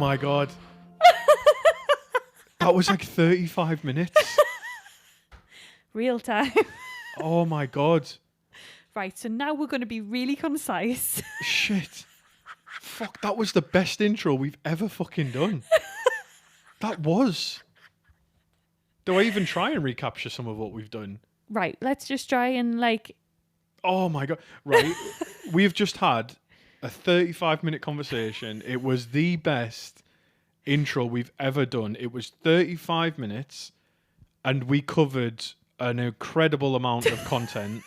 my God. That was like 35 minutes. Real time. Oh my God. Right, so now we're going to be really concise. Shit. Fuck, that was the best intro we've ever fucking done. That was. Do I even try and recapture some of what we've done? Right, let's just try and Oh my God. Right. We've just had a 35-minute conversation. It was the best intro we've ever done. It was 35 minutes and we covered an incredible amount of content.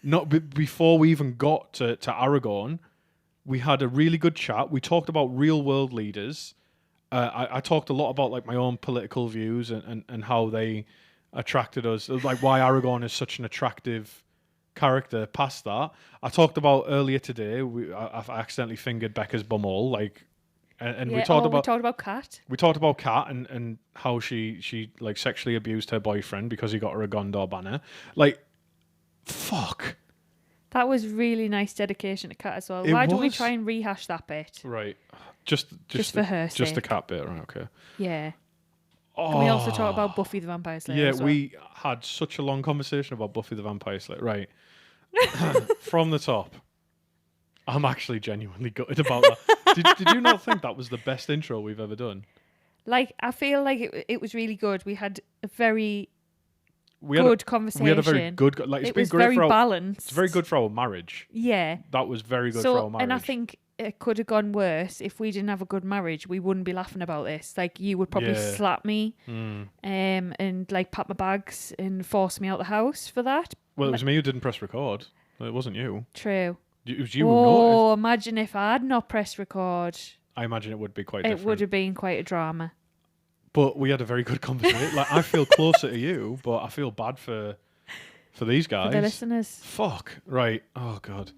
Not before we even got to Aragorn, we had a really good chat. We talked about real world leaders. I talked a lot about like my own political views and how they attracted us, like why Aragorn is such an attractive character. Past that, I talked about earlier today. I accidentally fingered Becca's bumhole, like, and yeah, we talked we talked about Kat. We talked about Kat and how she like sexually abused her boyfriend because he got her a Gondor banner. Like, fuck. That was really nice dedication to Kat as well. It Why don't we was. try and rehash that bit? Right. Just for her Just the sake. Kat bit, right? Okay. Yeah. Oh, And we also talked about Buffy the Vampire Slayer. yeah, as well. we had such a long conversation about Buffy the Vampire Slayer. Right. From the top. I'm actually genuinely gutted about that. Did you not think that was the best intro we've ever done? Like, I feel like it was really good. We had a very We good conversation. We had a very good... Like, it's it been was great very for our, balanced. It's very good for our marriage. Yeah. That was very good for our marriage. And I think it could have gone worse if we didn't have a good marriage. We wouldn't be laughing about this. Like, you would probably slap me and like pat my bags and force me out the house for that. Well, it was me who didn't press record. It wasn't you. True. It was you who noticed. Oh, imagine if I had not pressed record. I imagine it would be quite different. It would have been quite a drama. But we had a very good conversation. Like, I feel closer to you, but I feel bad for these guys. For the listeners. Fuck. Right. Oh, God.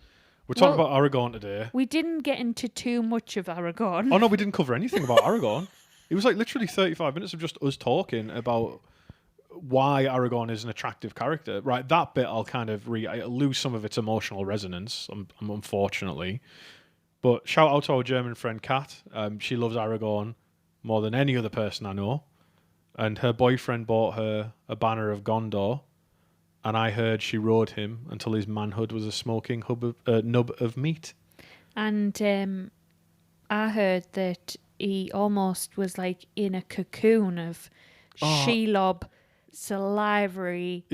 We're talking about Aragorn today. We didn't get into too much of Aragorn. Oh, no, we didn't cover anything about Aragorn. It was like literally 35 minutes of just us talking about why Aragorn is an attractive character. Right, that bit I'll kind of I'll lose some of its emotional resonance, unfortunately. But shout out to our German friend Kat. She loves Aragorn more than any other person I know. And her boyfriend bought her a banner of Gondor. And I heard she rode him until his manhood was a smoking nub of meat. And I heard that he almost was like in a cocoon of shelob salivary-ness.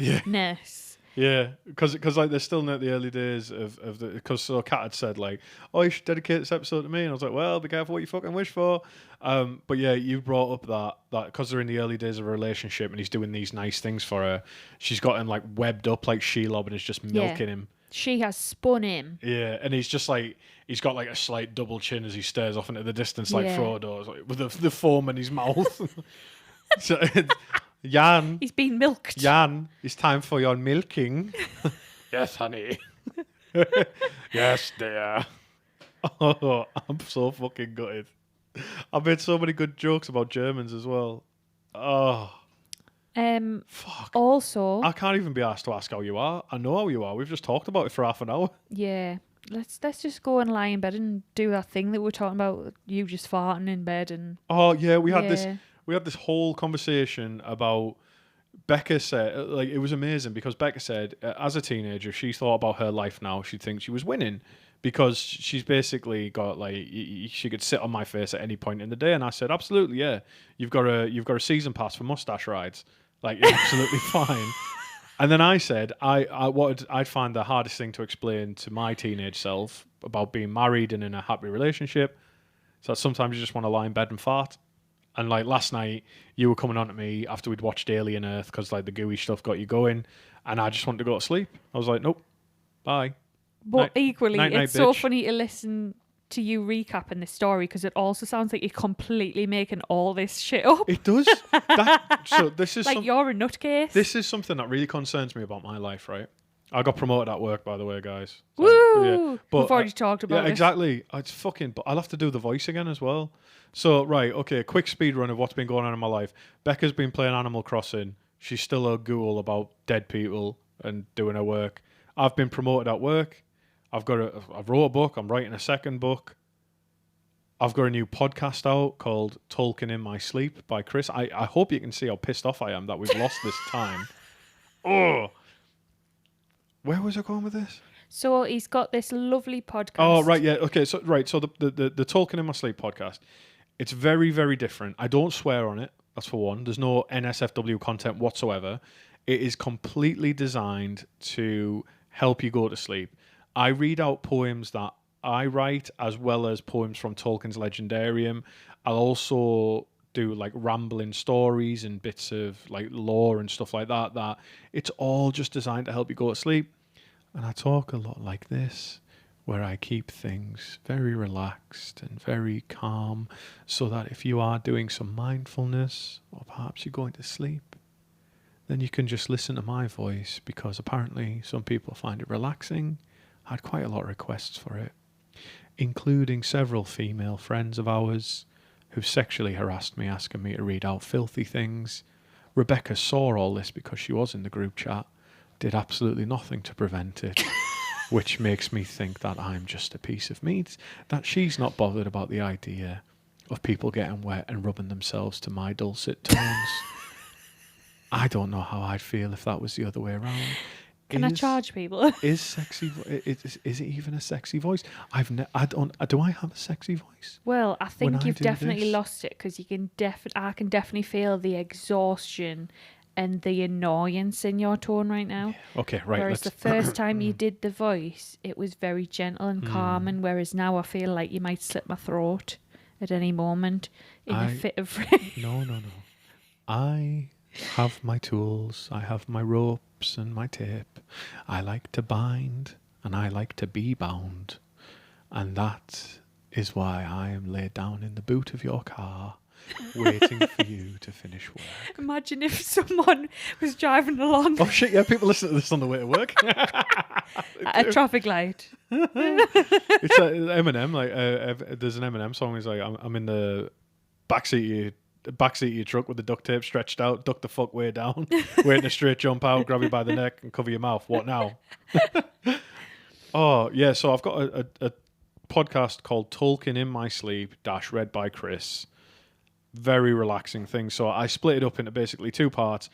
Yeah, because like they're still in the early days of the... Because so Kat had said like, oh, you should dedicate this episode to me. And I was like, well, be careful what you fucking wish for. But yeah, you brought up that because they're in the early days of a relationship and he's doing these nice things for her, she's got him like webbed up like shelob and is just milking him. She has spun him. Yeah, and he's just like, he's got like a slight double chin as he stares off into the distance like Frodo, like, with the foam in his mouth. So... Jan. He's been milked. Jan, it's time for your milking. Yes, honey. Yes, dear. Oh, I'm so fucking gutted. I've made so many good jokes about Germans as well. Oh. Fuck. Also, I can't even be asked to ask how you are. I know how you are. We've just talked about it for half an hour. Yeah. Let's just go and lie in bed and do that thing that we were talking about. You just farting in bed and... Oh, yeah, we had this whole conversation about... Becca said, like, it was amazing because Becca said, as a teenager, she thought about her life now. She'd think she was winning because she's basically got like, she could sit on my face at any point in the day. And I said, absolutely, yeah. You've got a season pass for mustache rides. Like, you're absolutely fine. And then I said, I'd find the hardest thing to explain to my teenage self about being married and in a happy relationship. So sometimes you just want to lie in bed and fart. And like last night, you were coming on to me after we'd watched Alien Earth because like the gooey stuff got you going, and I just wanted to go to sleep. I was like, nope, bye. But equally, night, it's so funny to listen to you recapping this story because it also sounds like you're completely making all this shit up. It does. So this is like you're a nutcase. This is something that really concerns me about my life, right? I got promoted at work, by the way, guys. So, Woo! Yeah. But, we've already talked about it. Yeah, exactly. It's fucking... But I'll have to do the voice again as well. So, right, okay, quick speed run of what's been going on in my life. Becca's been playing Animal Crossing. She's still a ghoul about dead people and doing her work. I've been promoted at work. I've wrote a book. I'm writing a second book. I've got a new podcast out called Tolkien in My Sleep by Chris. I hope you can see how pissed off I am that we've lost this time. Oh, where was I going with this? So he's got this lovely podcast. Oh, right, yeah, okay. So the Tolkien in My Sleep podcast, it's very, very different. I don't swear on it. That's for one. There's no NSFW content whatsoever. It is completely designed to help you go to sleep. I read out poems that I write as well as poems from Tolkien's Legendarium. I'll also do like rambling stories and bits of like lore and stuff like that. That it's all just designed to help you go to sleep. And I talk a lot like this, where I keep things very relaxed and very calm, so that if you are doing some mindfulness, or perhaps you're going to sleep, then you can just listen to my voice, because apparently some people find it relaxing. I had quite a lot of requests for it, including several female friends of ours who've sexually harassed me, asking me to read out filthy things. Rebecca saw all this because she was in the group chat, did absolutely nothing to prevent it, which makes me think that I'm just a piece of meat, that she's not bothered about the idea of people getting wet and rubbing themselves to my dulcet tones. I don't know how I'd feel if that was the other way around. Can I charge people? Is sexy? Is it even a sexy voice? Do I have a sexy voice? Well, I think you've definitely lost it, because you can I can definitely feel the exhaustion and the annoyance in your tone right now. Yeah. Okay, right. Whereas the first time you did the voice, it was very gentle and calm, and whereas now I feel like you might slit my throat at any moment in a fit of rage. No. I have my tools. I have my ropes and my tape. I like to bind and I like to be bound. And that is why I am laid down in the boot of your car, waiting for you to finish work. Imagine if someone was driving along. Oh shit, yeah, people listen to this on the way to work. At a traffic light. It's like Eminem, like there's an Eminem song, he's like, I'm in the backseat of your truck with the duct tape stretched out, duck the fuck way down, waiting to straight jump out, grab you by the neck and cover your mouth. What now? Oh, yeah, so I've got a podcast called Tolkien in My Sleep - read by Chris. Very relaxing thing. So I split it up into basically two parts.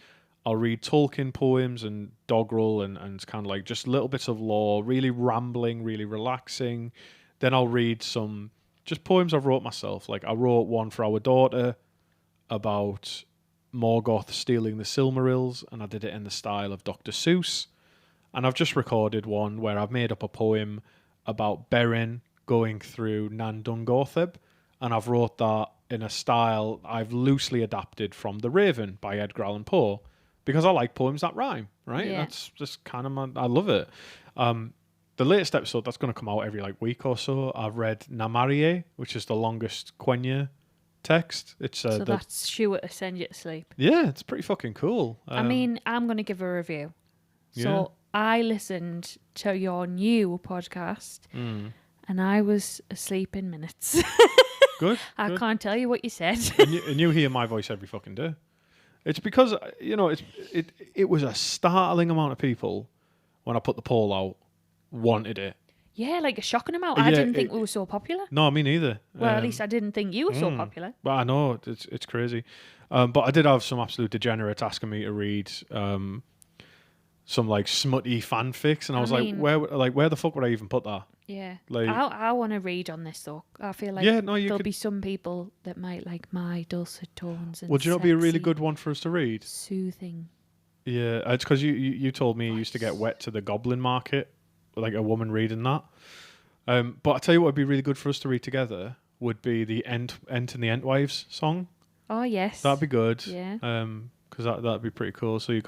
I'll read Tolkien poems and doggerel and kind of like just little bits of lore, really rambling, really relaxing. Then I'll read some just poems I've wrote myself. Like I wrote one for our daughter about Morgoth stealing the Silmarils, and I did it in the style of Dr. Seuss. And I've just recorded one where I've made up a poem about Beren going through Nan Dungortheb, and I've wrote that in a style I've loosely adapted from The Raven by Edgar Allan Poe, because I like poems that rhyme, right? Yeah. That's just kind of I love it. The latest episode that's going to come out every like week or so, I've read Namarie, which is the longest Quenya text. It's so that's sure to send you to sleep. Yeah, it's pretty fucking cool. I mean, I'm going to give a review. So I listened to your new podcast and I was asleep in minutes. Good. I can't tell you what you said. and you hear my voice every fucking day. It's because, it was a startling amount of people when I put the poll out wanted it. Yeah, like a shocking amount. I didn't think we were so popular. No, me neither. Well, at least I didn't think you were so popular. But I know, it's crazy. But I did have some absolute degenerates asking me to read some like smutty fanfics, and I was like, where the fuck would I even put that? Yeah, like, I want to read on this though. I feel like there'll be some people that might like my dulcet tones. And would you not be a really good one for us to read? Soothing. Yeah, it's because you told me you used to get wet to the Goblin Market, like a woman reading that. But I tell you what would be really good for us to read together would be the Ent and the Entwives song. Oh yes, that'd be good. Yeah. Because that'd be pretty cool. So we'd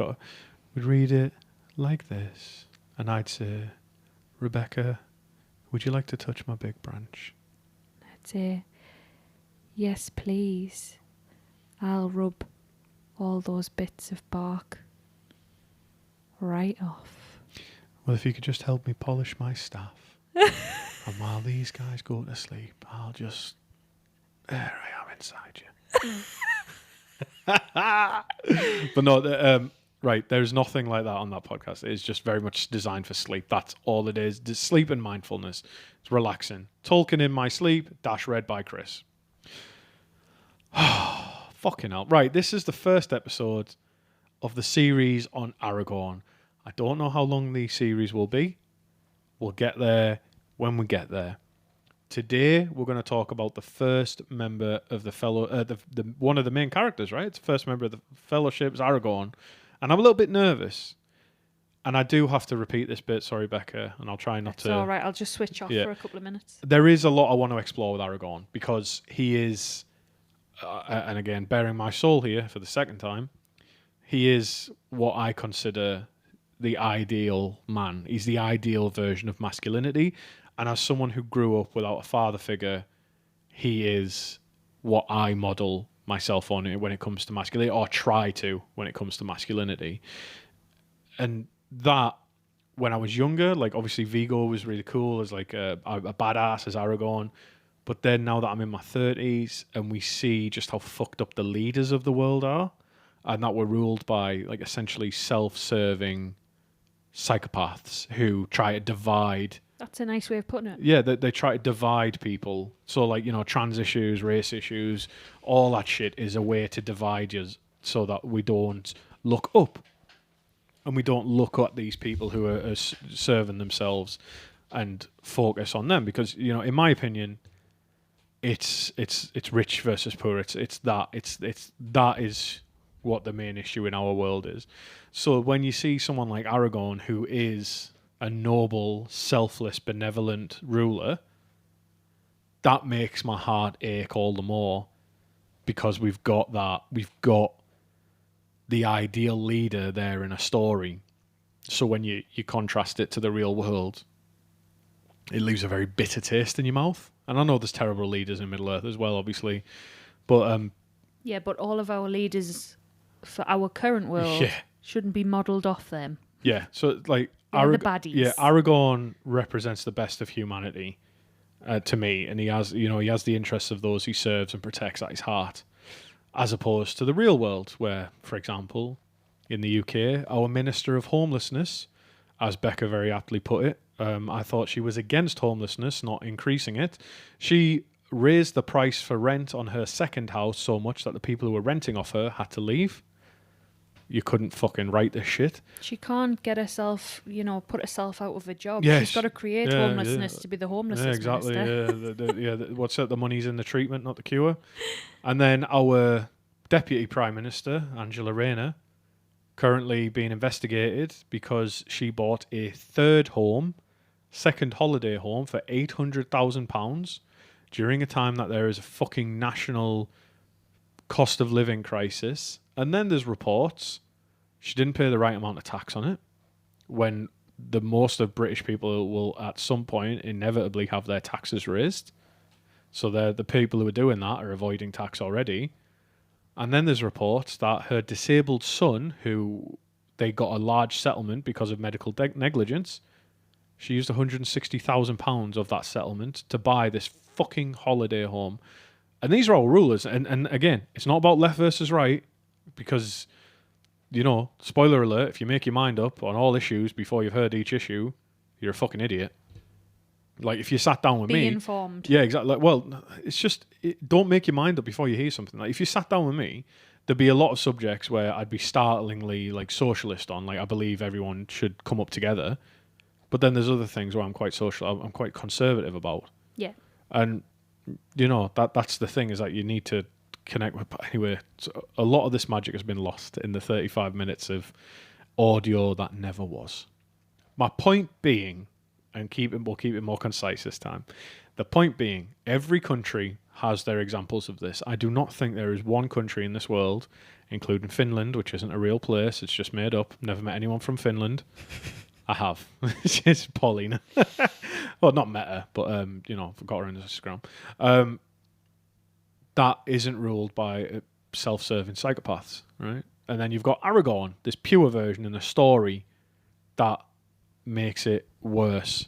read it like this, and I'd say, Rebecca, would you like to touch my big branch? I'd say, yes, please. I'll rub all those bits of bark right off. Well, if you could just help me polish my staff, and while these guys go to sleep, I'll just... There I am inside you. But no, right, there's nothing like that on that podcast. It's just very much designed for sleep. That's all it is. Just sleep and mindfulness. It's relaxing. Tolkien in my sleep, read by Chris. Fucking hell. Right, this is the first episode of the series on Aragorn. I don't know how long the series will be. We'll get there when we get there. Today, we're going to talk about the first member of the one of the main characters, right? It's the first member of the Fellowship, Aragorn. And I'm a little bit nervous. And I do have to repeat this bit, sorry, Becca, and I'll try not to... It's all right, I'll just switch off for a couple of minutes. There is a lot I want to explore with Aragorn, because he is, and again, bearing my soul here for the second time, he is what I consider the ideal man. He's the ideal version of masculinity. And as someone who grew up without a father figure, he is what I model myself on when it comes to masculinity, or try to when it comes to masculinity. And that, when I was younger, like obviously Viggo was really cool as like a badass as Aragorn. But then now that I'm in my 30s and we see just how fucked up the leaders of the world are, and that we're ruled by like essentially self-serving psychopaths who try to divide. That's a nice way of putting it. Yeah, they try to divide people. So like, trans issues, race issues, all that shit is a way to divide us so that we don't look up. And we don't look at these people who are serving themselves and focus on them. Because, in my opinion, it's rich versus poor. It's that is what the main issue in our world is. So when you see someone like Aragorn, who is a noble, selfless, benevolent ruler, that makes my heart ache all the more, because we've got the ideal leader there in a story. So when you contrast it to the real world, it leaves a very bitter taste in your mouth. And I know there's terrible leaders in Middle-earth as well, obviously. But yeah, but all of our leaders for our current world shouldn't be modelled off them. Yeah, so like... the baddies. Yeah, Aragorn represents the best of humanity to me, and he has the interests of those he serves and protects at his heart, as opposed to the real world, where, for example, in the UK, our Minister of Homelessness, as Becca very aptly put it, I thought she was against homelessness, not increasing it. She raised the price for rent on her second house so much that the people who were renting off her had to leave. You couldn't fucking write this shit. She can't get herself, put herself out of a job. Yes. She's got to create homelessness to be the homelessness exactly. minister. What's it? The money's in the treatment, not the cure. And then our Deputy Prime Minister, Angela Rayner, currently being investigated because she bought a second holiday home for £800,000 during a time that there is a fucking national cost of living crisis. And then there's reports she didn't pay the right amount of tax on it, when the most of British people will at some point inevitably have their taxes raised. So the people who are doing that are avoiding tax already. And then there's reports that her disabled son, who they got a large settlement because of medical negligence, she used £160,000 of that settlement to buy this fucking holiday home. And these are all rulers. And again, it's not about left versus right, because, spoiler alert, if you make your mind up on all issues before you've heard each issue, you're a fucking idiot. Like, if you sat down with me... Be informed. Yeah, exactly. Like, well, it's just... don't make your mind up before you hear something. Like, if you sat down with me, there'd be a lot of subjects where I'd be startlingly, like, socialist on. Like, I believe everyone should come up together. But then there's other things where I'm quite I'm quite conservative about. Yeah. And, that's the thing, is that you need to connect with... Anyway, so a lot of this magic has been lost in the 35 minutes of audio that never was. My point being... and we'll keep it more concise this time. The point being, every country has their examples of this. I do not think there is one country in this world, including Finland, which isn't a real place, it's just made up. Never met anyone from Finland. I have. It's Paulina. Well, not met her, but, got her on Instagram. That isn't ruled by self-serving psychopaths, right? And then you've got Aragorn, this pure version in a story that makes it worse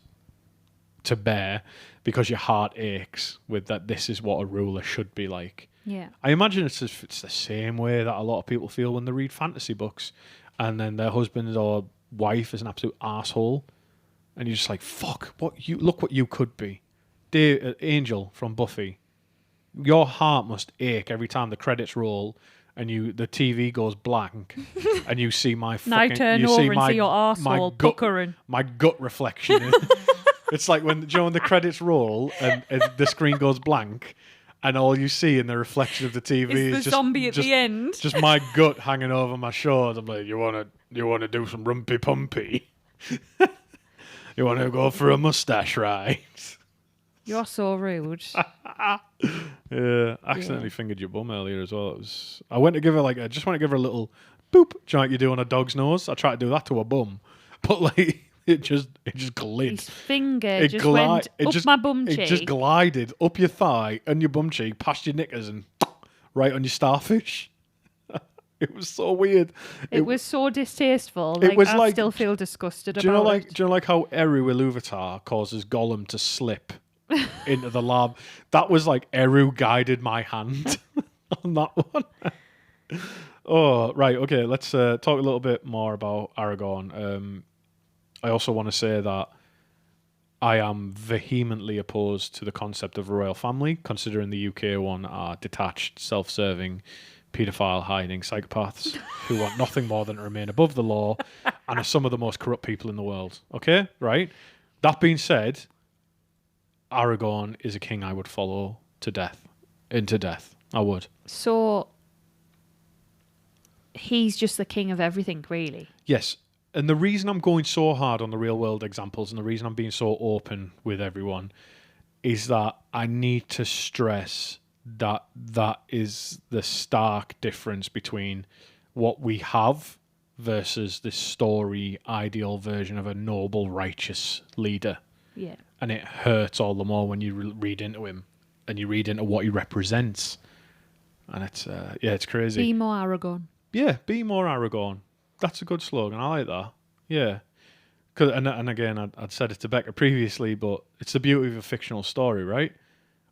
to bear, because your heart aches with that. This is what a ruler should be like. Yeah. I imagine it's the same way that a lot of people feel when they read fantasy books. and then their husband or wife is an absolute asshole, and you're just like, fuck, look what you could be. Dear Angel from Buffy, your heart must ache every time the credits roll and the TV goes blank and you see my fucking... Now I turn over and see your arsehole puckering. My gut reflection. It's like when the credits roll and the screen goes blank and all you see in the reflection of the TV is the just zombie at the end. Just my gut hanging over my shoulders. I'm like, you wanna do some rumpy pumpy? You wanna go for a mustache ride? You're so rude. Yeah, accidentally fingered your bum earlier as well. I went to give her I just want to give her a little boop, like you do on a dog's nose. I tried to do that to a bum, but like it just glid. His finger went up my bum cheek. It just glided up your thigh and your bum cheek, past your knickers, and right on your starfish. It was so weird. It was so distasteful. I still feel disgusted about it. Do you know how Eru Iluvatar causes Gollum to slip into the lab? That was like Eru guided my hand on that one. Oh, right. Okay, let's talk a little bit more about Aragorn. I also want to say that I am vehemently opposed to the concept of a royal family, considering the UK one are detached, self-serving, paedophile hiding psychopaths who want nothing more than to remain above the law and are some of the most corrupt people in the world. Okay, right? That being said, Aragorn is a king I would follow to death. Into death. I would. So he's just the king of everything, really. Yes. And the reason I'm going so hard on the real world examples and the reason I'm being so open with everyone is that I need to stress that is the stark difference between what we have versus this story ideal version of a noble, righteous leader. Yeah. And it hurts all the more when you read into him and you read into what he represents. And it's crazy. Be more Aragorn. Yeah, be more Aragorn. That's a good slogan. I like that. Yeah. And again, I'd said it to Becca previously, but it's the beauty of a fictional story, right?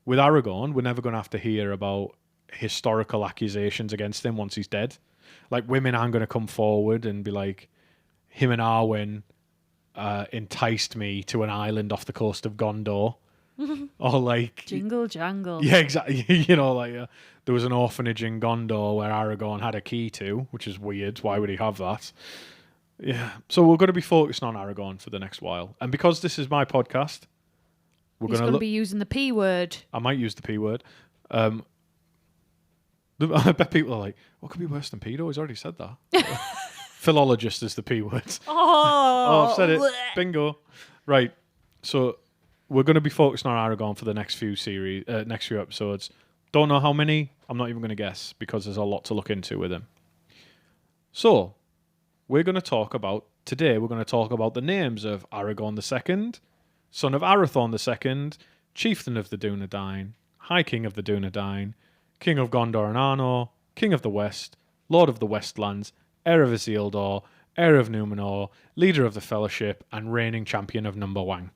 With Aragorn, we're never going to have to hear about historical accusations against him once he's dead. Like, women aren't going to come forward and be like, him and Arwen enticed me to an island off the coast of Gondor. Or like... Jingle jangle. Yeah, exactly. There was an orphanage in Gondor where Aragorn had a key to, which is weird. Why would he have that? Yeah. So we're going to be focusing on Aragorn for the next while. And because this is my podcast... He's going to be using the P word. I might use the P word. I bet people are like, what could be worse than pedo? He's already said that. Philologist is the P word. Oh, I've said it. Bingo. Right. So we're going to be focusing on Aragorn for the next few episodes. Don't know how many. I'm not even going to guess because there's a lot to look into with him. So we're going to talk about the names of Aragorn II, son of Arathorn II, chieftain of the Dunedain, High King of the Dunedain, King of Gondor and Arnor, King of the West, Lord of the Westlands, heir of Isildur, heir of Numenor, leader of the Fellowship, and reigning champion of Number Wang.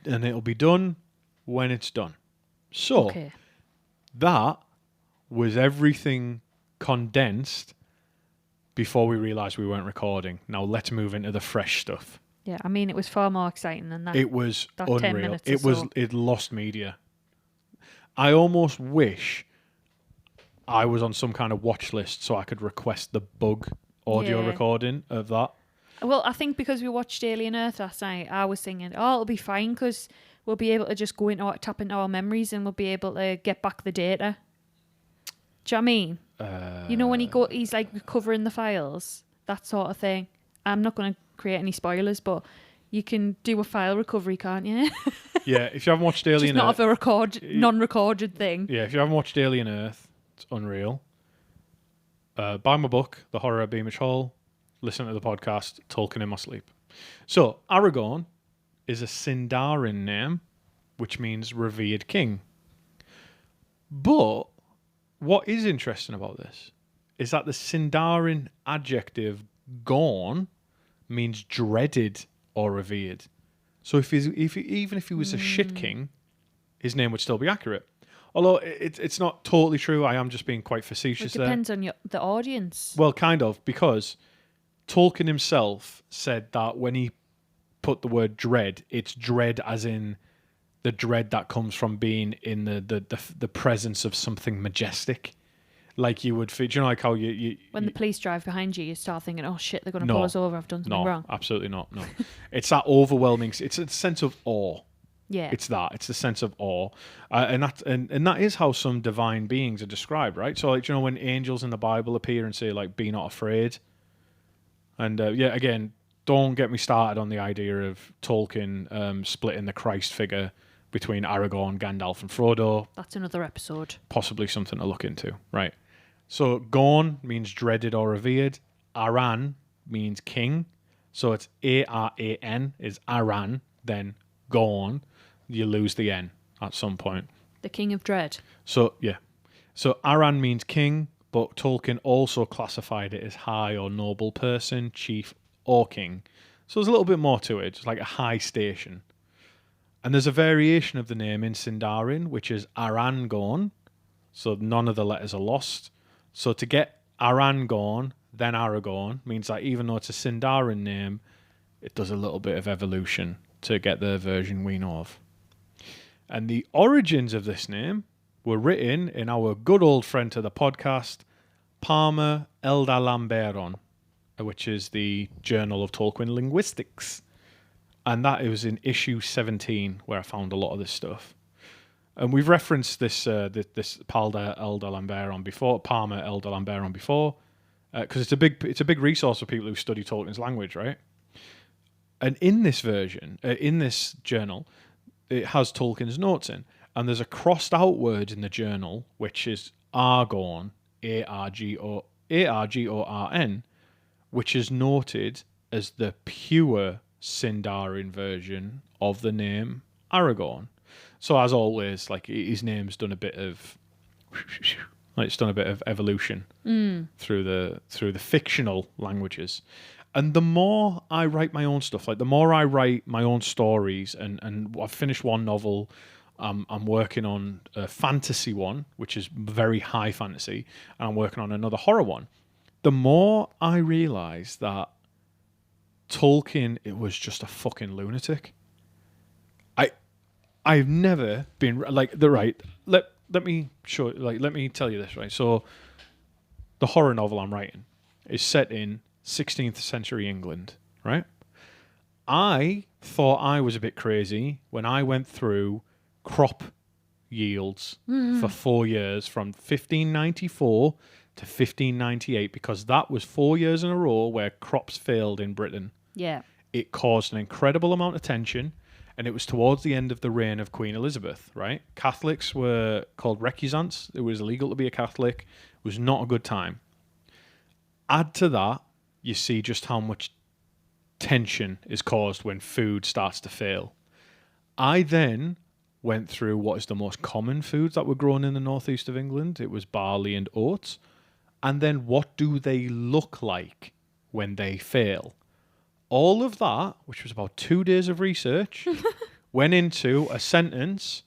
It'll be done when it's done. So that was everything condensed before we realised we weren't recording. Now let's move into the fresh stuff. Yeah, I mean, it was far more exciting than that. It was that unreal. 10 minutes It lost media. I almost wish I was on some kind of watch list so I could request the bug audio recording of that. Well, I think because we watched Alien Earth last night, I was thinking, it'll be fine because we'll be able to just tap into our memories and we'll be able to get back the data. Do you know what I mean? When he's like recovering the files, that sort of thing. I'm not going to create any spoilers, but you can do a file recovery, can't you? Yeah, if you haven't watched Alien Earth... Just not a non-recorded thing. Yeah, if you haven't watched Alien Earth, it's unreal. Buy my book, The Horror of Beamish Hall. Listen to the podcast, Tolkien in my sleep. So, Aragorn is a Sindarin name, which means revered king. But what is interesting about this is that the Sindarin adjective gorn means dreaded or revered. So even if he was a shit king, his name would still be accurate. Although it's not totally true. I am just being quite facetious there. It depends on the audience. Well, kind of, because Tolkien himself said that when he put the word dread, it's dread as in the dread that comes from being in the presence of something majestic. Like you would feel, do you know, like how you when the police drive behind you, you start thinking, "Oh shit, they're going to No. pull us over. I've done something wrong." Absolutely not. No, it's that overwhelming. It's a sense of awe. Yeah, It's the sense of awe, and that is how some divine beings are described, right? So, like, you know, when angels in the Bible appear and say, like, "Be not afraid," and again, don't get me started on the idea of Tolkien splitting the Christ figure between Aragorn, Gandalf, and Frodo. that's another episode. Possibly something to look into, right? So, Gorn means dreaded or revered. Aran means king. So it's Aran is Aran, then Gorn. You lose the N at some point. The King of Dread. So, yeah. So Aran means king, but Tolkien also classified it as high or noble person, chief, or king. So there's a little bit more to it, just like a high station. And there's a variation of the name in Sindarin, which is Arangorn. So none of the letters are lost. So to get Arangorn, then Aragorn, means that even though it's a Sindarin name, it does a little bit of evolution to get the version we know of. And the origins of this name were written in our good old friend to the podcast, Palmer Eldalamberon, which is the Journal of Tolkien Linguistics. And that was in issue 17 where I found a lot of this stuff. And we've referenced this Palmer Eldalamberon before, because it's a big resource for people who study Tolkien's language, right? And in this version, in this journal, it has Tolkien's notes in, and there's a crossed out word in the journal which is Aragorn, Argorn, which is noted as the pure Sindarin version of the name Aragorn. So as always, like his name's done a bit of, it's done a bit of evolution through the fictional languages. And the more I write my own stuff, like the more I write my own stories, and I've finished one novel, I'm working on a fantasy one, which is very high fantasy, and I'm working on another horror one. The more I realise that Tolkien, it was just a fucking lunatic. I've never been like the right. Let me show. Like, let me tell you this, right? So, the horror novel I'm writing is set in 16th century England, right? I thought I was a bit crazy when I went through crop yields for 4 years from 1594 to 1598, because that was 4 years in a row where crops failed in Britain. Yeah. It caused an incredible amount of tension, and it was towards the end of the reign of Queen Elizabeth, right? Catholics were called recusants. It was illegal to be a Catholic. It was not a good time. Add to that, you see just how much tension is caused when food starts to fail. I then went through what is the most common foods that were grown in the northeast of England. It was barley and oats. And then what do they look like when they fail? All of that, which was about 2 days of research, went into a sentence.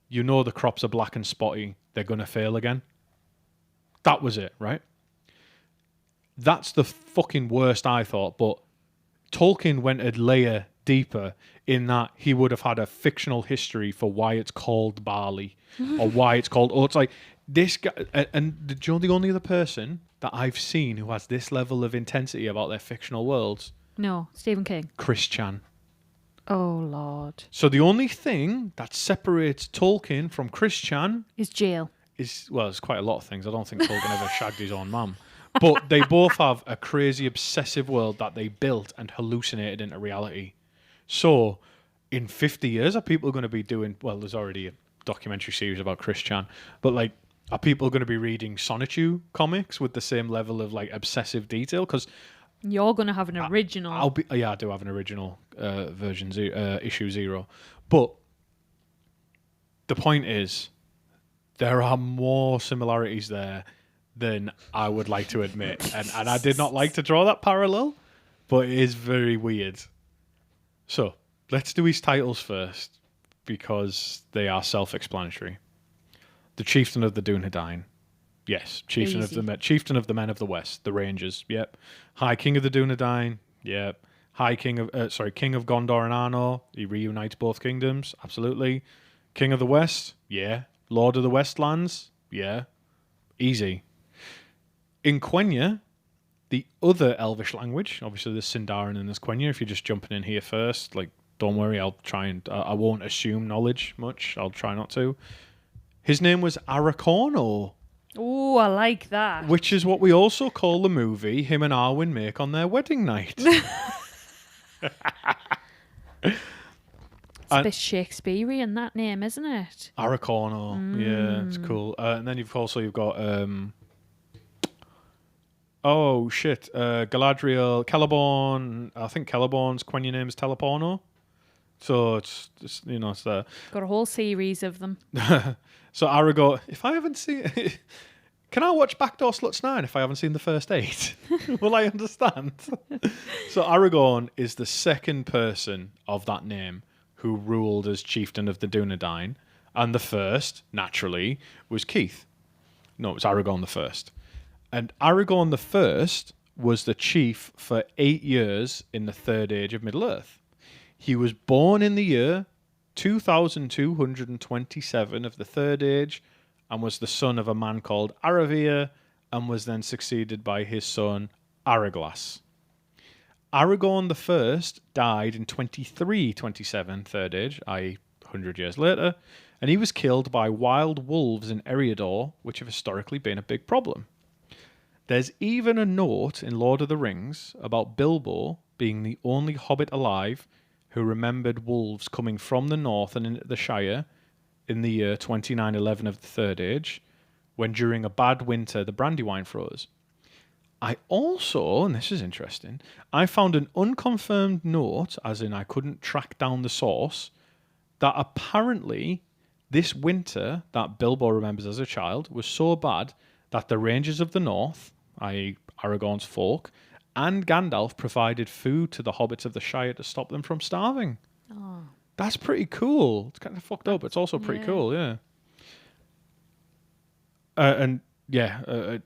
You know the crops are black and spotty. They're going to fail again. That was it, right? That's the fucking worst, I thought. But Tolkien went a layer deeper in that he would have had a fictional history for why it's called barley or why it's called oats. Like this guy, and the only other person that I've seen who has this level of intensity about their fictional worlds. No, Stephen King. Chris Chan. Oh, Lord. So the only thing that separates Tolkien from Chris Chan is jail. Well, there's quite a lot of things. I don't think Tolkien ever shagged his own mum. But they both have a crazy, obsessive world that they built and hallucinated into reality. So in 50 years, are people going to be doing... Well, there's already a documentary series about Chris Chan. But, like, are people going to be reading Sonichu comics with the same level of, like, obsessive detail? Because... You're going to have an original. I do have an original issue 0. But the point is, there are more similarities there than I would like to admit. And I did not like to draw that parallel, but it is very weird. So, let's do his titles first, because they are self-explanatory. The chieftain of the Dunedain. Yes, chieftain Easy. chieftain of the men of the West, the Rangers. Yep. High King of the Dunedain. Yep. King of Gondor and Arnor. He reunites both kingdoms. Absolutely. King of the West. Yeah. Lord of the Westlands. Yeah. Easy. In Quenya, the other Elvish language, obviously there's Sindarin and there's Quenya. If you're just jumping in here first, like, don't worry, I won't assume knowledge much. I'll try not to. His name was Aragorn, Oh, I like that. which is what we also call the movie him and Arwen make on their wedding night. It's a bit Shakespearean, that name, isn't it? Aragorn, yeah, it's cool. And then you've got Galadriel, Celeborn. I think Celeborn's Quenya name is Teleporno. So it's there. Got a whole series of them. So Aragorn, if I haven't seen, can I watch Backdoor Sluts 9 if I haven't seen the first 8? Will I understand? So Aragorn is the second person of that name who ruled as chieftain of the Dunedain, and the first, naturally, was Keith. No, it was Aragorn the First. And Aragorn the First was the chief for 8 years in the Third Age of Middle-earth. He was born in the year 2227 of the Third Age and was the son of a man called Aravir and was then succeeded by his son Araglas. Aragorn the First died in 2327 Third Age, i.e. 100 years later, and he was killed by wild wolves in Eriador, which have historically been a big problem. There's even a note in Lord of the Rings about Bilbo being the only hobbit alive who remembered wolves coming from the north and into the Shire in the year 2911 of the Third Age, when during a bad winter the Brandywine froze. I also, and this is interesting, I found an unconfirmed note, as in I couldn't track down the source, that apparently this winter that Bilbo remembers as a child was so bad that the Rangers of the North, i.e. Aragorn's folk, and Gandalf provided food to the hobbits of the Shire to stop them from starving. Oh. That's pretty cool. It's kind of fucked up. It's also pretty cool, yeah.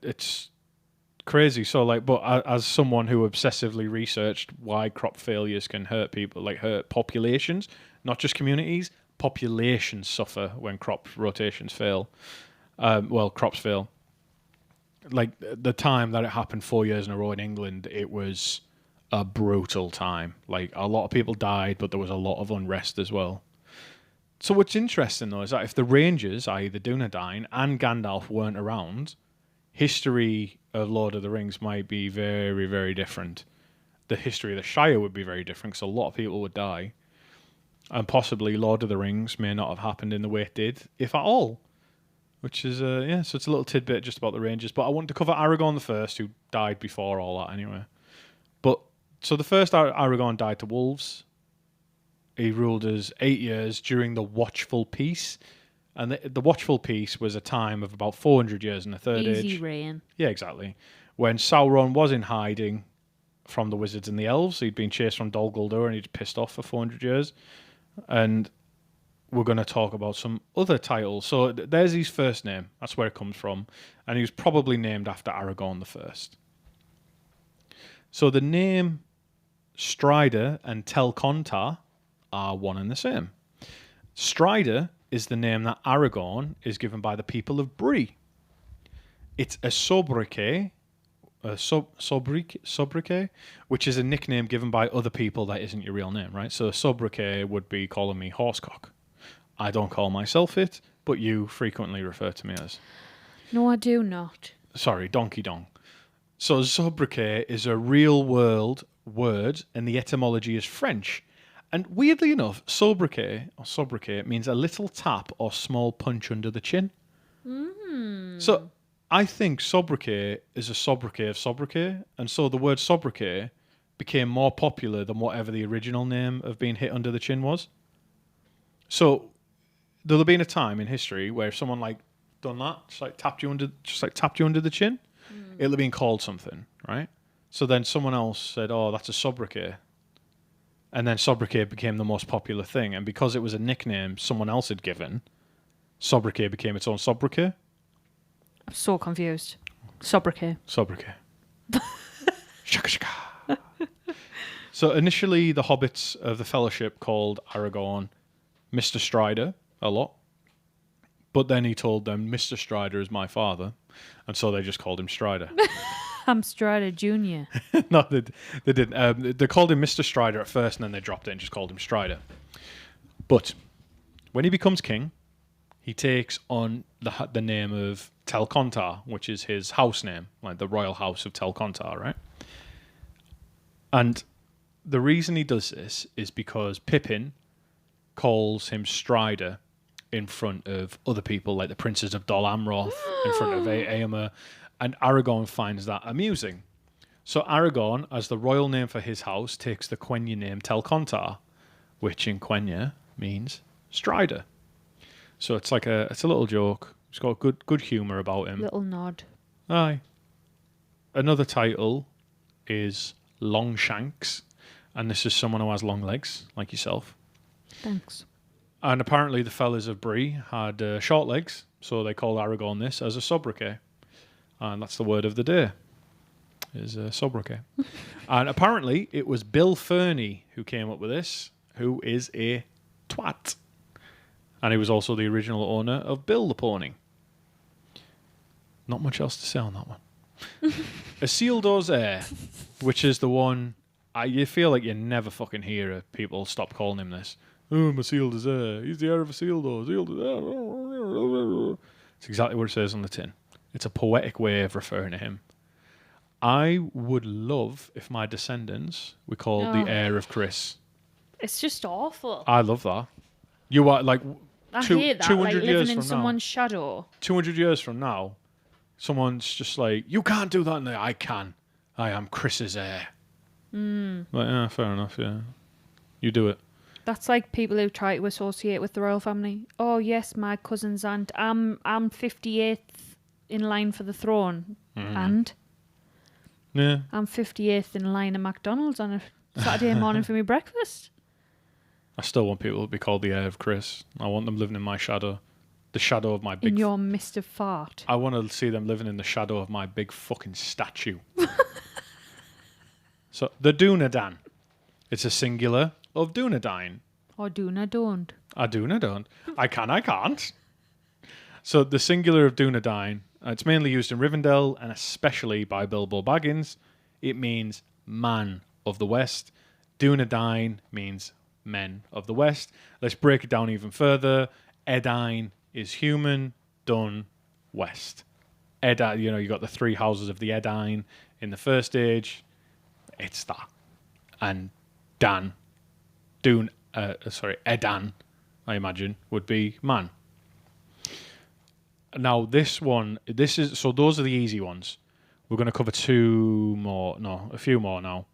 It's crazy. So, like, but as someone who obsessively researched why crop failures can hurt people, like hurt populations, not just communities, populations suffer when crop rotations fail. Crops fail. Like, the time that it happened 4 years in a row in England, it was a brutal time. Like, a lot of people died, but there was a lot of unrest as well. So what's interesting, though, is that if the Rangers, i.e. the Dunedain, and Gandalf weren't around, history of Lord of the Rings might be very, very different. The history of the Shire would be very different, because a lot of people would die. And possibly Lord of the Rings may not have happened in the way it did, if at all. Which is, so it's a little tidbit just about the Rangers. But I wanted to cover Aragorn the First, who died before all that anyway. But, so the first Aragorn died to wolves. He ruled us 8 years during the Watchful Peace. And the Watchful Peace was a time of about 400 years in the Third Age. Easy reign. Yeah, exactly. When Sauron was in hiding from the wizards and the elves. He'd been chased from Dol Guldur and he'd pissed off for 400 years. And we're going to talk about some other titles. So there's his first name. That's where it comes from. And he was probably named after Aragorn the First. So the name Strider and Tel-Contar are one and the same. Strider is the name that Aragorn is given by the people of Bree. It's a sobriquet, which is a nickname given by other people that isn't your real name, right? So a sobriquet would be calling me Horsecock. I don't call myself it, but you frequently refer to me as. No, I do not. Sorry, Donkey Dong. So sobriquet is a real-world word, and the etymology is French. And weirdly enough, sobriquet means a little tap or small punch under the chin. Mm. So I think sobriquet is a sobriquet of sobriquet, and so the word sobriquet became more popular than whatever the original name of being hit under the chin was. So there'll have been a time in history where if someone like done that, tapped you under the chin, it'll have been called something, right? So then someone else said, "Oh, that's a sobriquet," and then sobriquet became the most popular thing. And because it was a nickname someone else had given, Sobriquet became its own sobriquet. I'm so confused. Sobriquet. Shaka shaka. So initially, the hobbits of the Fellowship called Aragorn Mr. Strider a lot. But then he told them, Mr. Strider is my father. And so they just called him Strider. I'm Strider Jr. No, they didn't. They called him Mr. Strider at first, and then they dropped it and just called him Strider. But when he becomes king, he takes on the name of Telcontar, which is his house name, like the royal house of Telcontar, right? And the reason he does this is because Pippin calls him Strider in front of other people, like the princes of Dol Amroth, in front of Éomer, and Aragorn finds that amusing. So Aragorn, as the royal name for his house, takes the Quenya name Telcontar, which in Quenya means Strider. So it's like it's a little joke. It's got good humour about him. Little nod. Aye. Another title is Longshanks, and this is someone who has long legs, like yourself. Thanks. And apparently the fellas of Bree had short legs, so they called Aragorn this as a sobriquet. And that's the word of the day, is sobriquet. And apparently it was Bill Fernie who came up with this, who is a twat. And he was also the original owner of Bill the Pony. Not much else to say on that one. Isildur's heir, which is the one you feel like you never fucking hear people stop calling him this. Oh, Isildur's heir. He's the heir of Isildur. Isildur's heir. It's exactly what it says on the tin. It's a poetic way of referring to him. I would love if my descendants were called the heir of Chris. It's just awful. I love that. You are like I hate that. 200 like years living in from someone's now. shadow. 200 years from now, someone's just like, you can't do that. And I can. I am Chris's heir. Like, yeah, fair enough, yeah. You do it. That's like people who try to associate with the royal family. Oh, yes, my cousin's aunt. I'm 58th in line for the throne. And? Yeah. I'm 58th in line at McDonald's on a Saturday morning for my breakfast. I still want people to be called the heir of Chris. I want them living in my shadow. The shadow of my big... In your mist of fart. I want to see them living in the shadow of my big fucking statue. So, the Dunedain. It's a singular of Dunedain. Or Duna don't. I do, I don't. I can, I can't. So the singular of Dunedain, it's mainly used in Rivendell and especially by Bilbo Baggins. It means man of the West. Dunedain means men of the West. Let's break it down even further. Edain is human, Dun, West. Edain, you got the three houses of the Edain in the first age. It's that. And Edan, I imagine, would be man. Now, those are the easy ones. We're going to cover a few more now.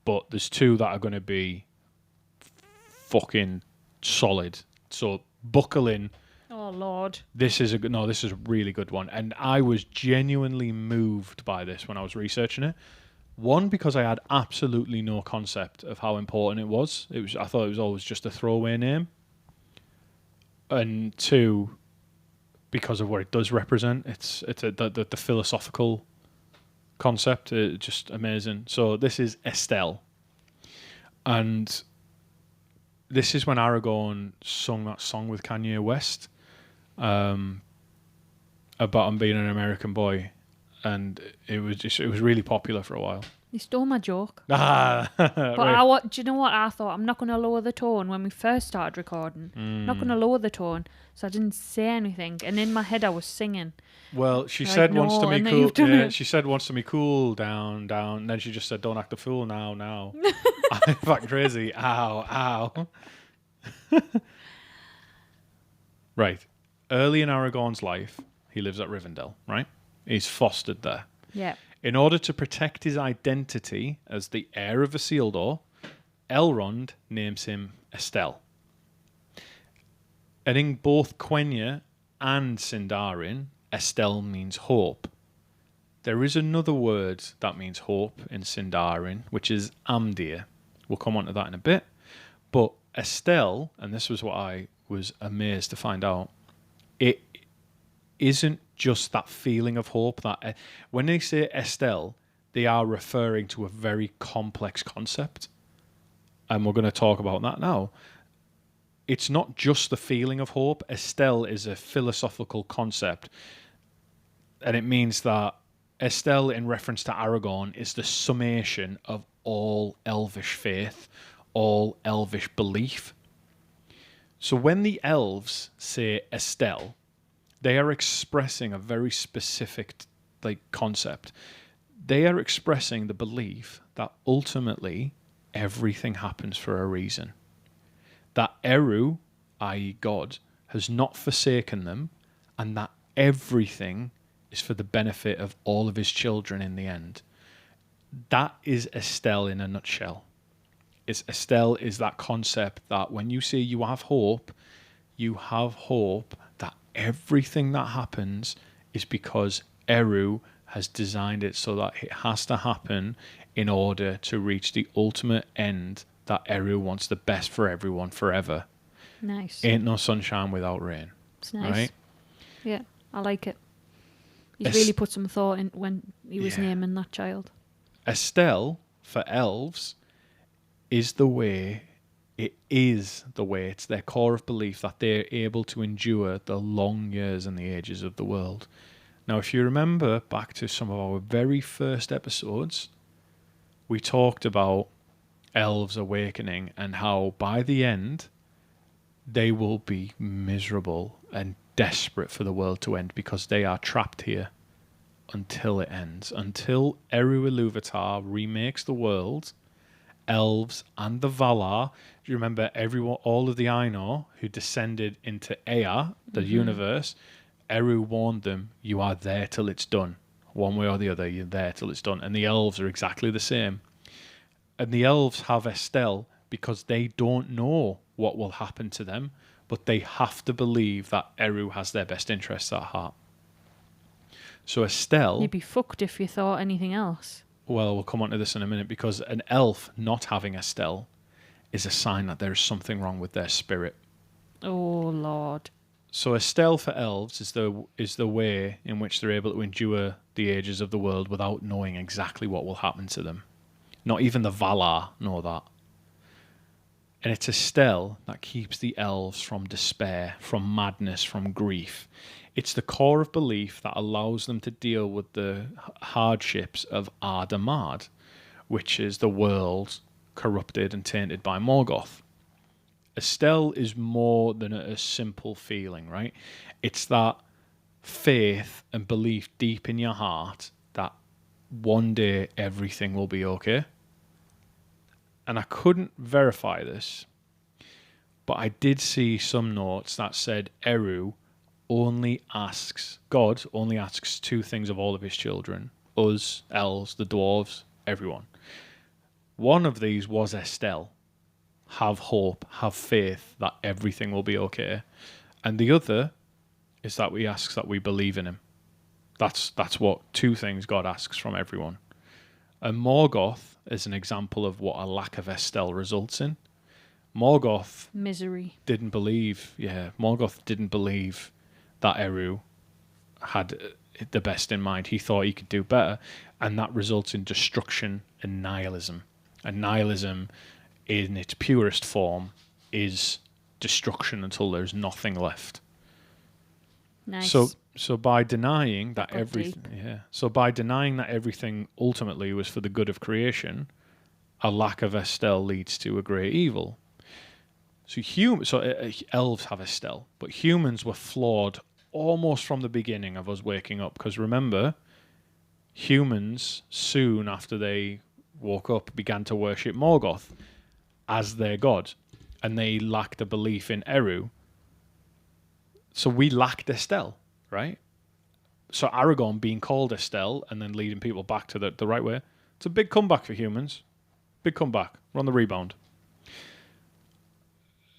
But there's two that are going to be fucking solid. So, buckle in. Oh, Lord. This is a really good one. And I was genuinely moved by this when I was researching it. One, because I had absolutely no concept of how important it was. I thought it was always just a throwaway name. And two, because of what it does represent. It's the philosophical concept. It's just amazing. So this is Estel. And this is when Aragorn sung that song with Kanye West about him being an American boy. And it was really popular for a while. You stole my joke. But right. Do you know what I thought? I'm not going to lower the tone when we first started recording. I'm not going to lower the tone, so I didn't say anything. And in my head, I was singing. Well, she said once to me, cool. Yeah, she said once to me, cool, down, down. And then she just said, don't act a fool now. I'm fucking crazy. Ow. Right. Early in Aragorn's life, he lives at Rivendell, right? He's fostered there. Yeah. In order to protect his identity as the heir of Isildur, Elrond names him Estel. And in both Quenya and Sindarin, Estel means hope. There is another word that means hope in Sindarin, which is Amdir. We'll come on to that in a bit. But Estel, and this was what I was amazed to find out, it isn't just that feeling of hope. That when they say Estel, they are referring to a very complex concept. And we're going to talk about that now. It's not just the feeling of hope. Estel is a philosophical concept. And it means that Estel, in reference to Aragorn, is the summation of all elvish faith, all elvish belief. So when the elves say Estel, they are expressing a very specific concept. They are expressing the belief that ultimately everything happens for a reason. That Eru, i.e. God, has not forsaken them, and that everything is for the benefit of all of his children in the end. That is Estel in a nutshell. Estel is that concept that when you say you have hope that everything that happens is because Eru has designed it so that it has to happen in order to reach the ultimate end that Eru wants the best for everyone forever. Nice. Ain't no sunshine without rain. It's nice. Right? Yeah, I like it. He's really put some thought in when he was naming that child. Estel, for elves, is the way. It's their core of belief that they're able to endure the long years and the ages of the world. Now, if you remember back to some of our very first episodes, we talked about elves awakening and how by the end they will be miserable and desperate for the world to end because they are trapped here until it ends. Until Eru Ilúvatar remakes the world, elves and the Valar. Do you remember all of the Ainur who descended into Ea, the universe? Eru warned them, you are there till it's done. One way or the other, you're there till it's done. And the elves are exactly the same. And the elves have Estel because they don't know what will happen to them, but they have to believe that Eru has their best interests at heart. So Estel... You'd be fucked if you thought anything else. Well, we'll come on to this in a minute, because an elf not having Estel is a sign that there is something wrong with their spirit. Oh, Lord. So Estel for elves is the way in which they're able to endure the ages of the world without knowing exactly what will happen to them. Not even the Valar know that. And it's Estel that keeps the elves from despair, from madness, from grief. It's the core of belief that allows them to deal with the hardships of Ardamad, which is the world corrupted and tainted by Morgoth. Estel is more than a simple feeling, right? It's that faith and belief deep in your heart that one day everything will be okay. And I couldn't verify this, but I did see some notes that said God only asks two things of all of his children: us, elves, the dwarves, everyone. One of these was Estel. Have hope, have faith that everything will be okay. And the other is that he asks that we believe in him. That's what two things God asks from everyone. And Morgoth is an example of what a lack of Estel results in. Morgoth... misery. Morgoth didn't believe that Eru had the best in mind. He thought he could do better. And that results in destruction and nihilism. And nihilism, in its purest form, is destruction until there's nothing left. Nice. So by denying that everything ultimately was for the good of creation, a lack of Estel leads to a great evil. So elves have Estel, but humans were flawed almost from the beginning of us waking up. Because remember, humans soon after they woke up began to worship Morgoth as their god, and they lacked a belief in Eru. So we lacked Estel, right? So Aragorn being called Estel and then leading people back to the right way, it's a big comeback for humans. Big comeback. We're on the rebound.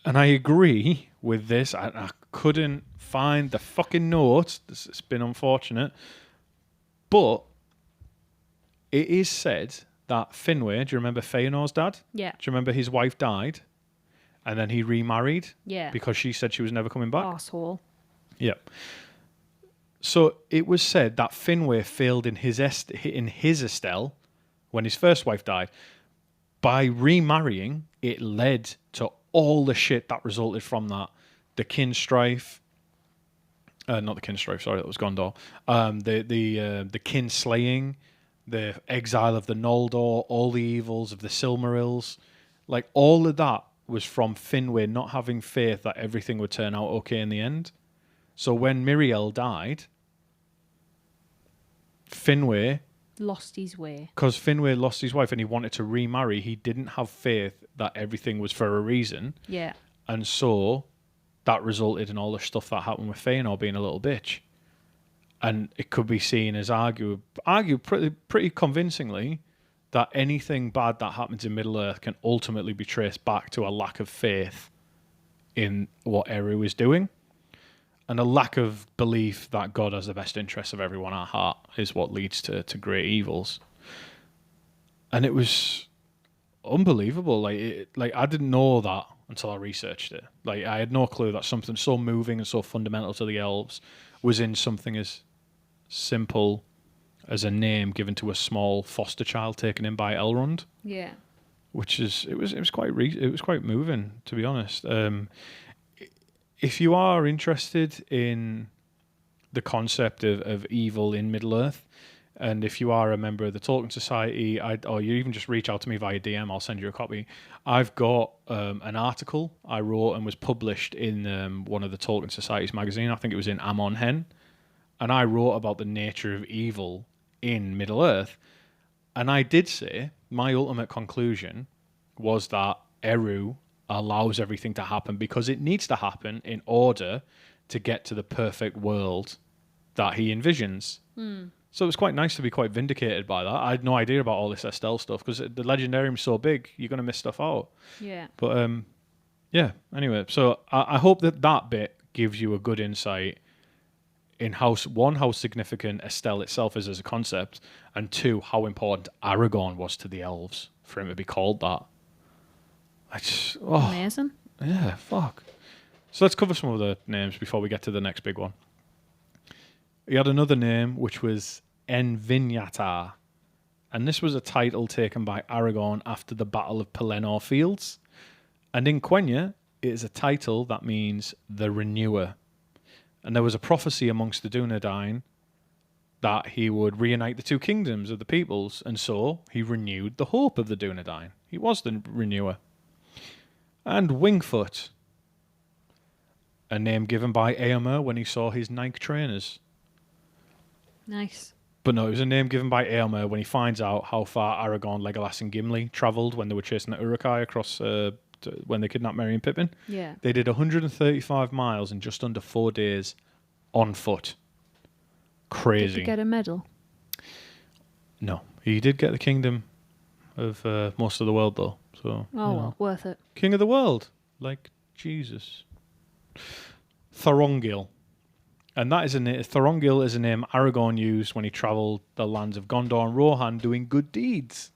And I agree with this. I couldn't find the fucking note. It's been unfortunate. But it is said that Finwë, do you remember Feanor's dad? Yeah. Do you remember his wife died? And then he remarried? Yeah. Because she said she was never coming back? Arsehole. Yep. So it was said that Finwë failed in his Estel when his first wife died. By remarrying, it led to all the shit that resulted from that. The kin strife, not the kin strife. Sorry, that was Gondor. The kin slaying, the exile of the Noldor, all the evils of the Silmarils, like all of that was from Finwë not having faith that everything would turn out okay in the end. So when Miriel died, Finwë lost his way. Because Finwë lost his wife and he wanted to remarry, he didn't have faith that everything was for a reason. Yeah. And so that resulted in all the stuff that happened with Fëanor being a little bitch. And it could be seen as argue pretty convincingly that anything bad that happens in Middle-earth can ultimately be traced back to a lack of faith in what Eru is doing. And a lack of belief that God has the best interests of everyone at heart is what leads to great evils. And it was unbelievable. Like I didn't know that until I researched it. Like I had no clue that something so moving and so fundamental to the elves was in something as simple as a name given to a small foster child taken in by Elrond. Yeah. Which is it was quite moving, to be honest. If you are interested in the concept of evil in Middle-earth, and if you are a member of the Tolkien Society, or you even just reach out to me via DM, I'll send you a copy. I've got an article I wrote and was published in one of the Tolkien Society's magazine. I think it was in Amon Hen. And I wrote about the nature of evil in Middle-earth. And I did say my ultimate conclusion was that Eru allows everything to happen because it needs to happen in order to get to the perfect world that he envisions. So it was quite nice to be quite vindicated by that. I had no idea about all this Estel stuff because the Legendarium's so big, you're going to miss stuff out. Yeah. But yeah, anyway, so I hope that bit gives you a good insight in how significant Estel itself is as a concept, and two, how important Aragorn was to the elves for him to be called that. Amazing. Yeah, fuck. So let's cover some of the names before we get to the next big one. He had another name, which was Envinyatar. And this was a title taken by Aragorn after the Battle of Pelennor Fields. And in Quenya, it is a title that means the Renewer. And there was a prophecy amongst the Dunedain that he would reunite the two kingdoms of the peoples. And so he renewed the hope of the Dunedain. He was the Renewer. And Wingfoot, a name given by Éomer when he saw his Nike trainers. Nice. But no, it was a name given by Éomer when he finds out how far Aragorn, Legolas and Gimli travelled when they were chasing the Uruk-hai across when they kidnapped Merry and Pippin. Yeah. They did 135 miles in just under 4 days on foot. Crazy. Did he get a medal? No. He did get the kingdom of most of the world, though. So, well, worth it. King of the world. Like Jesus. Thorongil. And that is Thorongil is a name Aragorn used when he travelled the lands of Gondor and Rohan doing good deeds.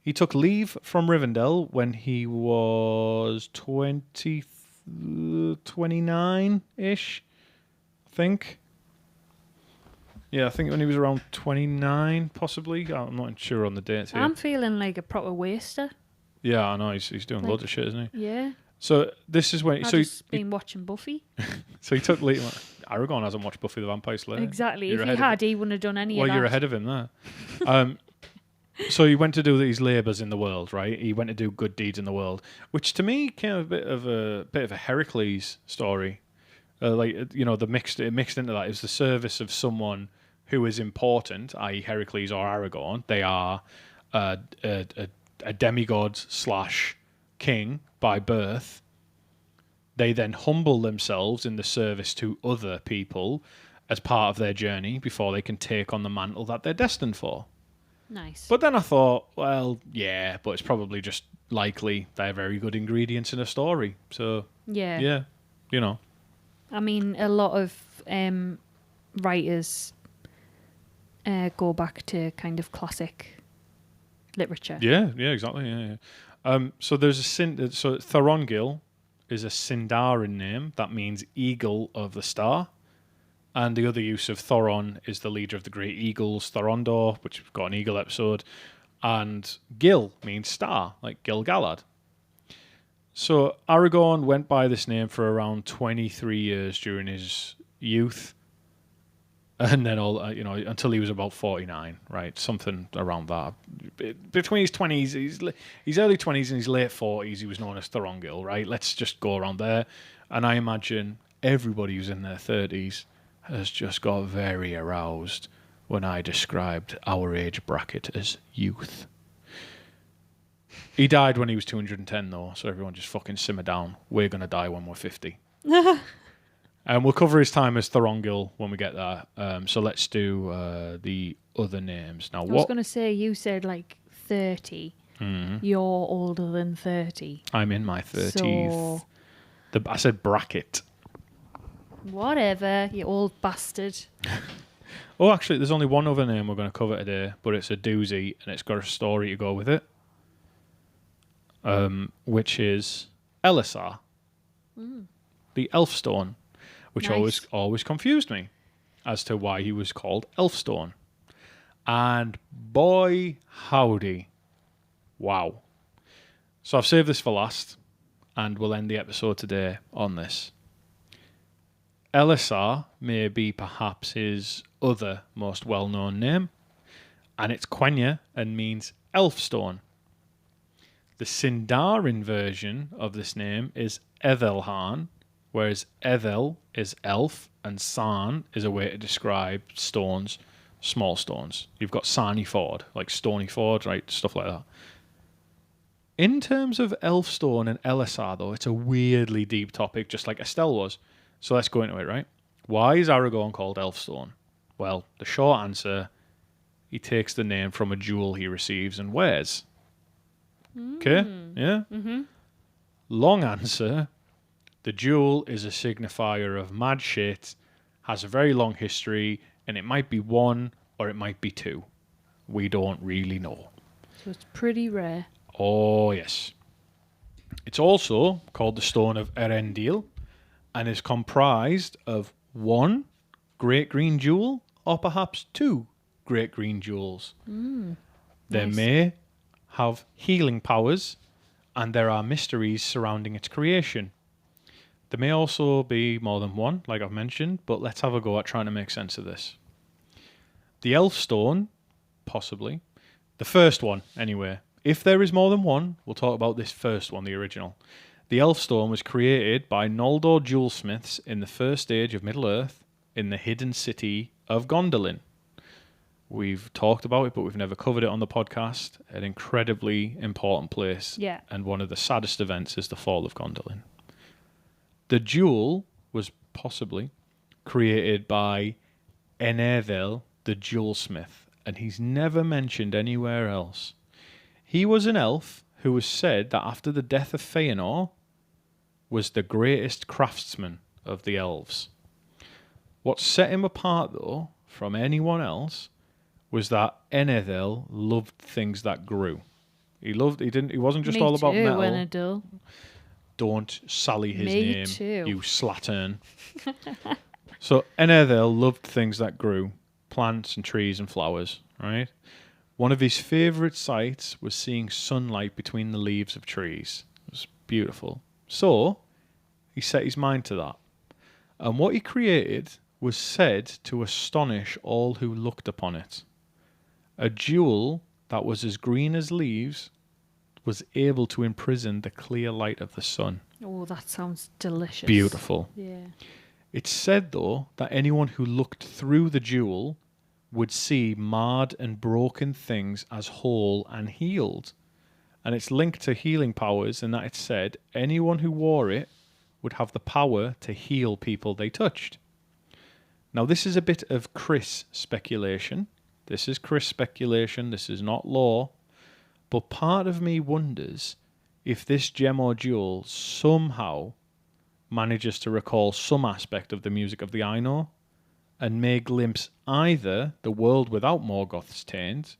He took leave from Rivendell when he was 29-ish, I think. Yeah, I think when he was around 29, possibly. I'm not sure on the dates here. I'm feeling like a proper waster. Yeah, I know. He's doing loads of shit, isn't he? Yeah. So this is when... I've just been watching Buffy. So he took leave... Aragorn hasn't watched Buffy the Vampire Slayer. Exactly. If he had, he wouldn't have done any of that. Well, you're ahead of him there. So he went to do these labours in the world, right? He went to do good deeds in the world, which to me came a bit of a Heracles story. It mixed into that. It was the service of someone who is important, i.e. Heracles or Aragorn. They are a demigod / king by birth. They then humble themselves in the service to other people as part of their journey before they can take on the mantle that they're destined for. Nice. But then I thought, well, yeah, but it's probably just likely they're very good ingredients in a story. So, yeah, you know. I mean, a lot of writers go back to kind of classic literature. Yeah, exactly. Yeah. So there's Thorongil is a Sindarin name that means eagle of the star. And the other use of Thoron is the leader of the great eagles, Thorondor, which we've got an eagle episode. And Gil means star, like Gil-galad. So Aragorn went by this name for around 23 years during his youth. And then until he was about 49, right? Something around that. Between his 20s, his early 20s and his late 40s, he was known as Thorongil, right? Let's just go around there. And I imagine everybody who's in their 30s has just got very aroused when I described our age bracket as youth. He died when he was 210, though, so everyone just fucking simmer down. We're going to die when we're 50. And we'll cover his time as Thorongil when we get there. So let's do the other names. Now, I was going to say, you said like 30. Mm-hmm. You're older than 30. I'm in my 30s. So... I said bracket. Whatever, you old bastard. Oh, actually, there's only one other name we're going to cover today, but it's a doozy, and it's got a story to go with it, which is Elessar, the Elfstone, which always confused me as to why he was called Elfstone. And boy, howdy. Wow. So I've saved this for last, and we'll end the episode today on this. Elessar may be perhaps his other most well-known name, and it's Quenya and means Elfstone. The Sindarin version of this name is Ethelhan, whereas Ethel is elf and San is a way to describe stones, small stones. You've got Sarny Ford, like Stony Ford, right? Stuff like that. In terms of Elfstone and Elessar, though, it's a weirdly deep topic, just like Estel was. So let's go into it, right? Why is Aragorn called Elfstone? Well, the short answer, he takes the name from a jewel he receives and wears. Okay? Yeah? Mm-hmm. Long answer, the jewel is a signifier of mad shit, has a very long history, and it might be one or it might be two. We don't really know. So it's pretty rare. Oh, yes. It's also called the Stone of Erendil, and is comprised of one great green jewel or perhaps two great green jewels. They may have healing powers, and there are mysteries surrounding its creation. There may also be more than one, like I've mentioned, but let's have a go at trying to make sense of this. The Elfstone, possibly. The first one, anyway. If there is more than one, we'll talk about this first one, the original. The Elfstone was created by Noldor jewelsmiths in the first age of Middle-earth in the hidden city of Gondolin. We've talked about it, but we've never covered it on the podcast. An incredibly important place. Yeah. And one of the saddest events is the fall of Gondolin. The jewel was possibly created by Enervel, the jewelsmith, and he's never mentioned anywhere else. He was an elf who was said that after the death of Feanor was the greatest craftsman of the elves. What set him apart, though, from anyone else was that Enethel loved things that grew. He wasn't just all about metal. Enedil. Don't sully his name, too. you slattern. So Enethel loved things that grew, plants and trees and flowers, right? One of his favourite sights was seeing sunlight between the leaves of trees. It was beautiful. So, he set his mind to that. And what he created was said to astonish all who looked upon it. A jewel that was as green as leaves was able to imprison the clear light of the sun. Oh, that sounds delicious. Beautiful. Yeah. It's said, though, that anyone who looked through the jewel would see marred and broken things as whole and healed. And it's linked to healing powers in that it said anyone who wore it would have the power to heal people they touched. Now, this is a bit of Chris speculation. This is Chris speculation. This is not law. But part of me wonders if this gem or jewel somehow manages to recall some aspect of the music of the Ainur and may glimpse either the world without Morgoth's taint,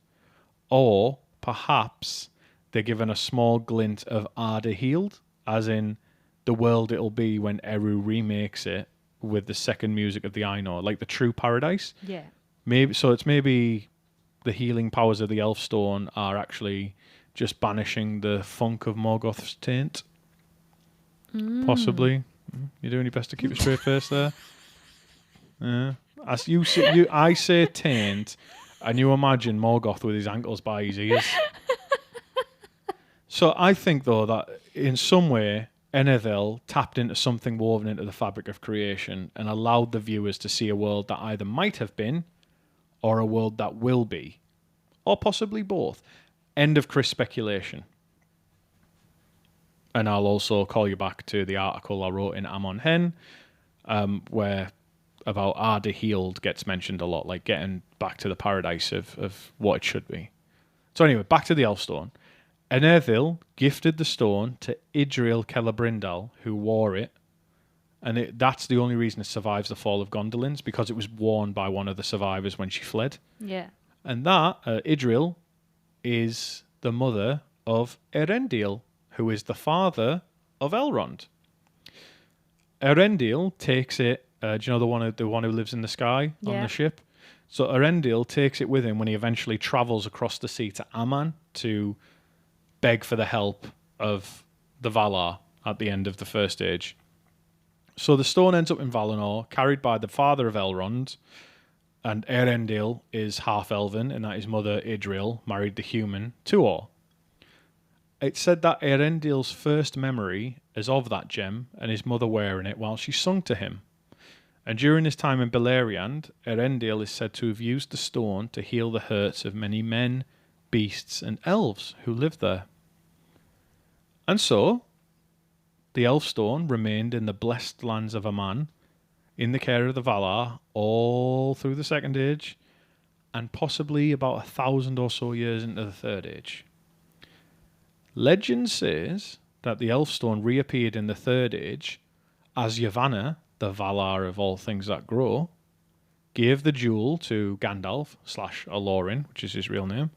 or perhaps they're given a small glint of Arda healed, as in the world it'll be when Eru remakes it with the second music of the Ainur, like the true paradise. Yeah. Maybe the healing powers of the Elfstone are actually just banishing the funk of Morgoth's taint. Possibly. You're doing your best to keep a straight face there. Yeah. As I say taint, and you imagine Morgoth with his ankles by his ears. So I think, though, that in some way, Enethil tapped into something woven into the fabric of creation and allowed the viewers to see a world that either might have been or a world that will be, or possibly both. End of Chris speculation. And I'll also call you back to the article I wrote in Amon Hen, where about Arda Healed gets mentioned a lot, like getting back to the paradise of what it should be. So anyway, back to the Elfstone. Enethil gifted the stone to Idril Celebrimbor, who wore it, and that's the only reason it survives the fall of Gondolins, because it was worn by one of the survivors when she fled. Yeah. And that, Idril, is the mother of Erendil, who is the father of Elrond. Erendil takes it, do you know the one who lives in the sky on the ship? So Erendil takes it with him when he eventually travels across the sea to Aman to beg for the help of the Valar at the end of the First Age. So the stone ends up in Valinor, carried by the father of Elrond, and Erendil is half-elven, and that his mother Idril married the human Tuor. It's said that Erendil's first memory is of that gem and his mother wearing it while she sung to him. And during his time in Beleriand, Erendil is said to have used the stone to heal the hurts of many men, beasts, and elves who lived there. And so, the Elfstone remained in the blessed lands of Aman, in the care of the Valar, all through the Second Age, and possibly about 1,000 or so years into the Third Age. Legend says that the Elfstone reappeared in the Third Age as Yavanna, the Valar of all things that grow, gave the jewel to Gandalf / Alorin, which is his real name,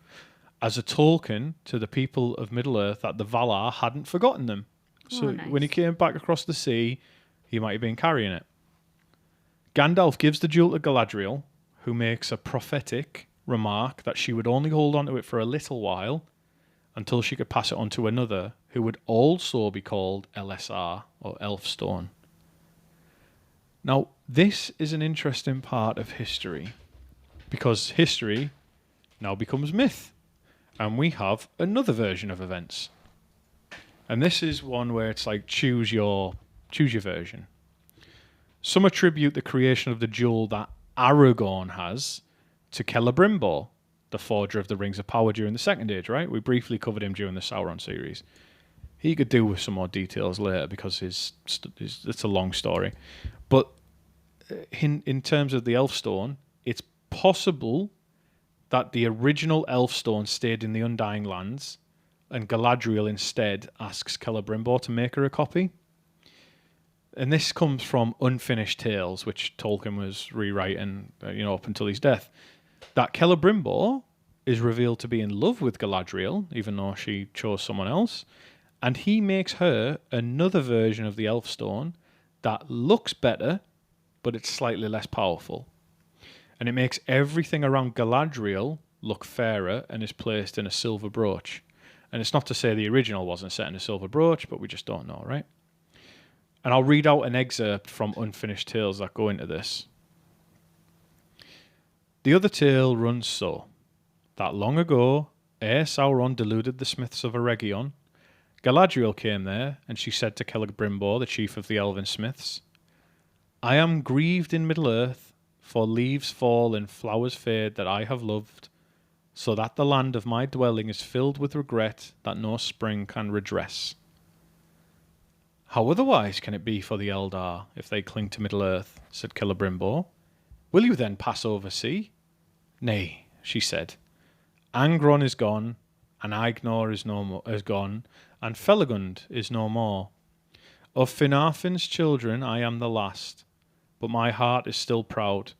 as a token to the people of Middle-earth that the Valar hadn't forgotten them. So nice. When he came back across the sea, he might have been carrying it. Gandalf gives the jewel to Galadriel, who makes a prophetic remark that she would only hold onto it for a little while until she could pass it on to another, who would also be called Elessar, or Elfstone. Now, this is an interesting part of history, because history now becomes myth, and we have another version of events. And this is one where it's like choose your version. Some attribute the creation of the jewel that Aragorn has to Celebrimbor, the forger of the Rings of Power during the Second Age, right? We briefly covered him during the Sauron series. He could do with some more details later because it's a long story. But in terms of the Elfstone, it's possible that the original Elfstone stayed in the Undying Lands and Galadriel instead asks Celebrimbor to make her a copy. And this comes from Unfinished Tales, which Tolkien was rewriting, up until his death. That Celebrimbor is revealed to be in love with Galadriel, even though she chose someone else, and he makes her another version of the Elfstone that looks better, but it's slightly less powerful. And it makes everything around Galadriel look fairer and is placed in a silver brooch. And it's not to say the original wasn't set in a silver brooch, but we just don't know, right? And I'll read out an excerpt from Unfinished Tales that go into this. The other tale runs so, that long ago, ere Sauron deluded the smiths of Eregion, Galadriel came there, and she said to Celebrimbor, the chief of the elven smiths, I am grieved in Middle-earth, for leaves fall and flowers fade that I have loved, so that the land of my dwelling is filled with regret that no spring can redress. How otherwise can it be for the Eldar if they cling to Middle-earth, said Celebrimbor. Will you then pass over sea? Nay, she said. Angron is gone, and Aignor is gone, and Felagund is no more. Of Finarfin's children I am the last, but my heart is still proud.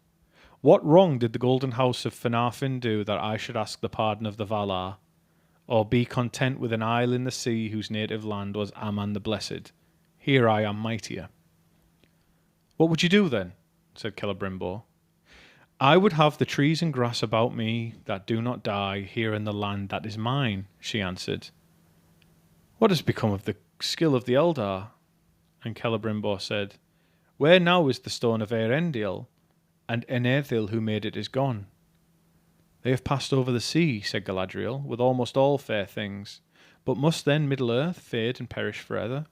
What wrong did the golden house of Finarfin do that I should ask the pardon of the Valar, or be content with an isle in the sea whose native land was Aman the Blessed? Here I am mightier. "What would you do then?" said Celebrimbor. "I would have the trees and grass about me that do not die here in the land that is mine," she answered. "What has become of the skill of the Eldar?" And Celebrimbor said, "Where now is the stone of Eärendil? And Eärendil who made it is gone." "They have passed over the sea," said Galadriel, "with almost all fair things. But must then Middle-earth fade and perish forever?"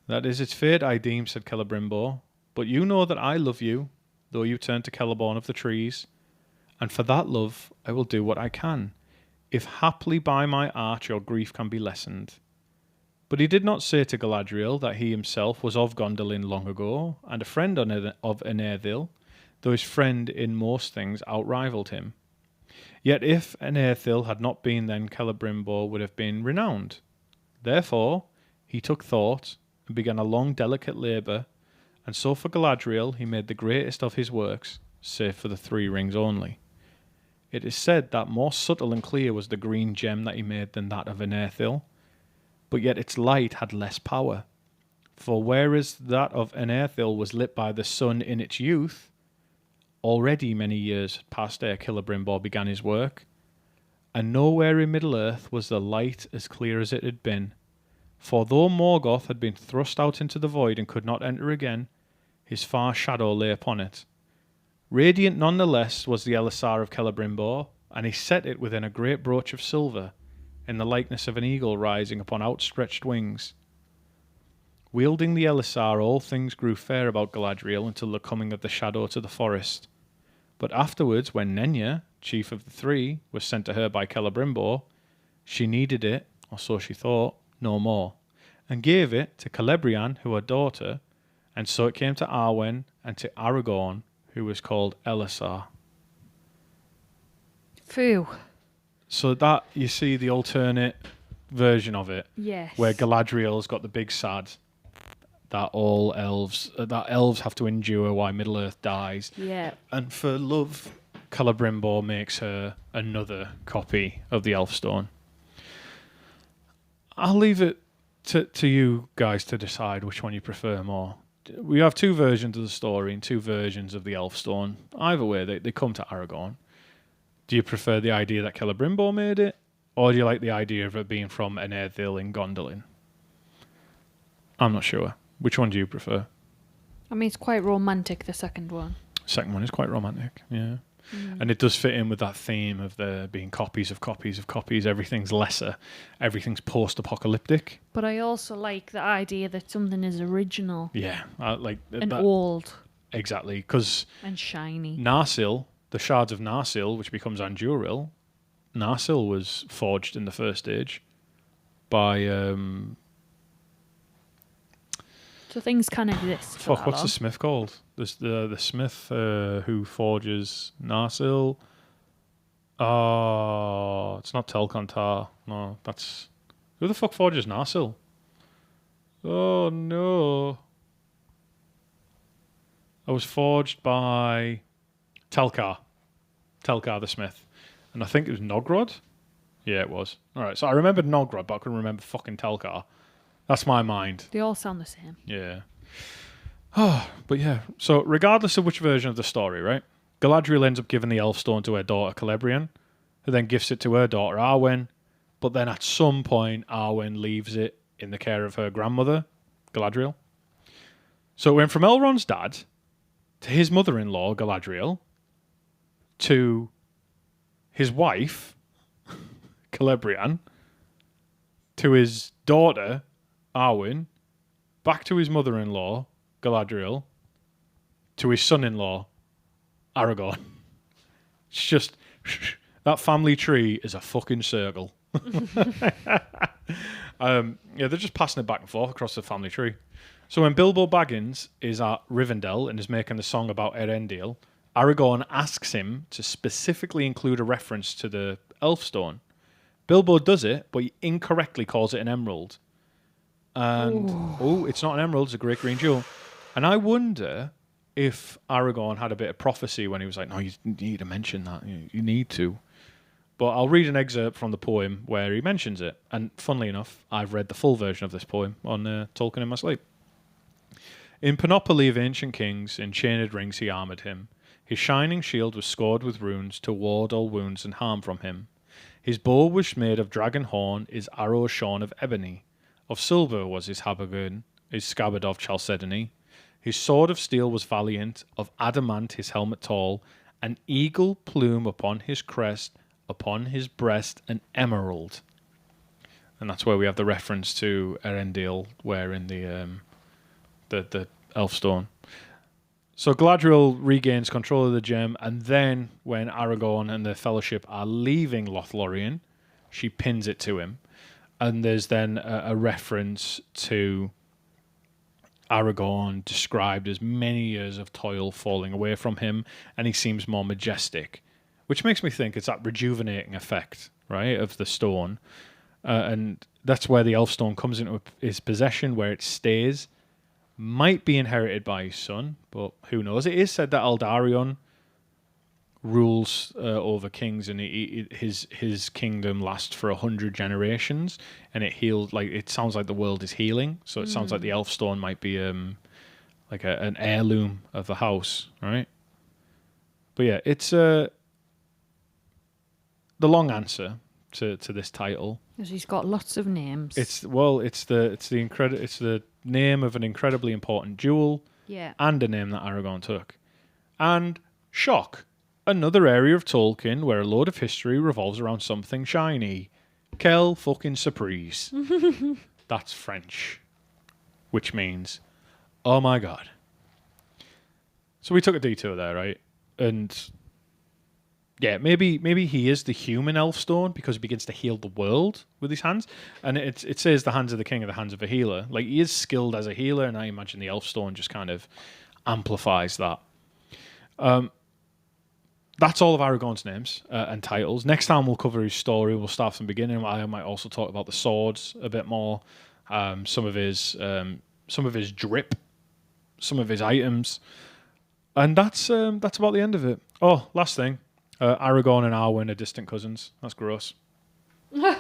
"That is its fate, I deem," said Celebrimbor. "But you know that I love you, though you turn to Celeborn of the trees. And for that love I will do what I can, if haply by my art your grief can be lessened." But he did not say to Galadriel that he himself was of Gondolin long ago, and a friend of Eärendil, though his friend in most things outrivaled him. Yet if Eärendil had not been, then Celebrimbor would have been renowned. Therefore he took thought, and began a long delicate labour, and so for Galadriel he made the greatest of his works, save for the 3 rings only. It is said that more subtle and clear was the green gem that he made than that of Eärendil, but yet its light had less power. For whereas that of Eärendil was lit by the sun in its youth, already many years had passed ere Celebrimbor began his work, and nowhere in Middle-earth was the light as clear as it had been. For though Morgoth had been thrust out into the void and could not enter again, his far shadow lay upon it. Radiant none the less was the Elessar of Celebrimbor, and he set it within a great brooch of silver, in the likeness of an eagle rising upon outstretched wings. Wielding the Elessar, all things grew fair about Galadriel until the coming of the shadow to the forest. But afterwards, when Nenya, chief of the 3, was sent to her by Celebrimbor, she needed it, or so she thought, no more, and gave it to Celebrian, who her daughter, and so it came to Arwen and to Aragorn, who was called Elessar. Phew. So that, you see the alternate version of it, Yes. where Galadriel's got the big sad that all elves have to endure while Middle-earth dies. Yeah. And for love, Celebrimbor makes her another copy of the Elfstone. I'll leave it to you guys to decide which one you prefer more. We have 2 versions of the story and 2 versions of the Elfstone. Either way, they come to Aragorn. Do you prefer the idea that Celebrimbor made it, or do you like the idea of it being from Eärendil in Gondolin? I'm not sure. Which one do you prefer? I mean, it's quite romantic, the second one. Second one is quite romantic, yeah. And it does fit in with that theme of there being copies of copies of copies. Everything's lesser. Everything's post-apocalyptic. But I also like the idea that something is original. Yeah, I like and that. Old. Exactly, because and shiny. Narsil, the shards of Narsil, which becomes Anduril, Narsil was forged in the First Age by... So things can exist. Fuck, what's the smith called? There's the smith who forges Narsil. Oh, it's not Telcontar. No, that's... Who the fuck forges Narsil? Oh, no. I was forged by Telkar. Telkar the smith. And I think it was Nogrod? Yeah, it was. Alright, so I remembered Nogrod, but I couldn't remember fucking Telkar. That's my mind. They all sound the same. Yeah. Oh, but yeah. So regardless of which version of the story, right? Galadriel ends up giving the Elfstone to her daughter Celebrian, who then gives it to her daughter Arwen. But then at some point, Arwen leaves it in the care of her grandmother, Galadriel. So it went from Elrond's dad to his mother-in-law, Galadriel, to his wife, Celebrian, to his daughter, Arwen, back to his mother-in-law, Galadriel, to his son-in-law, Aragorn. It's just... That family tree is a fucking circle. Yeah, they're just passing it back and forth across the family tree. So when Bilbo Baggins is at Rivendell and is making the song about Eärendil, Aragorn asks him to specifically include a reference to the Elfstone. Bilbo does it, but he incorrectly calls it an emerald. And, it's not an emerald, it's a great green jewel. And I wonder if Aragorn had a bit of prophecy when he was like, no, you need to mention that. You need to. But I'll read an excerpt from the poem where he mentions it. And funnily enough, I've read the full version of this poem on Tolkien in my sleep. In panoply of ancient kings, in chained rings he armoured him. His shining shield was scored with runes to ward all wounds and harm from him. His bow was made of dragon horn, his arrow shorn of ebony. Of silver was his habergeon, his scabbard of chalcedony. His sword of steel was valiant, of adamant his helmet tall, an eagle plume upon his crest, upon his breast an emerald. And that's where we have the reference to Erendil wearing the Elfstone. So Galadriel regains control of the gem, and then when Aragorn and the Fellowship are leaving Lothlorien, she pins it to him. And there's then a reference to Aragorn described as many years of toil falling away from him, and he seems more majestic, which makes me think it's that rejuvenating effect, right, of the stone. And that's where the Elfstone comes into his possession, where it stays. Might be inherited by his son, but who knows? It is said that Eldarion rules over kings, and his kingdom lasts for 100 generations, and it heals. Like, it sounds like the world is healing, so it sounds like the Elfstone might be like an heirloom of the house, right? But yeah, it's the long answer to this title. Because he's got lots of names. It's the name of an incredibly important jewel, and a name that Aragorn took. And shock, another area of Tolkien where a load of history revolves around something shiny. Quelle fucking surprise. That's French, which means, oh my god. So we took a detour there, right? And yeah, maybe he is the human Elfstone because he begins to heal the world with his hands. And it says the hands of the king are the hands of a healer. Like, he is skilled as a healer, and I imagine the Elfstone just kind of amplifies that. That's all of Aragorn's names and titles. Next time we'll cover his story. We'll start from the beginning. I might also talk about the swords a bit more, some of his drip, some of his items, and that's about the end of it. Oh, last thing. Aragorn and Arwen are distant cousins. That's gross. There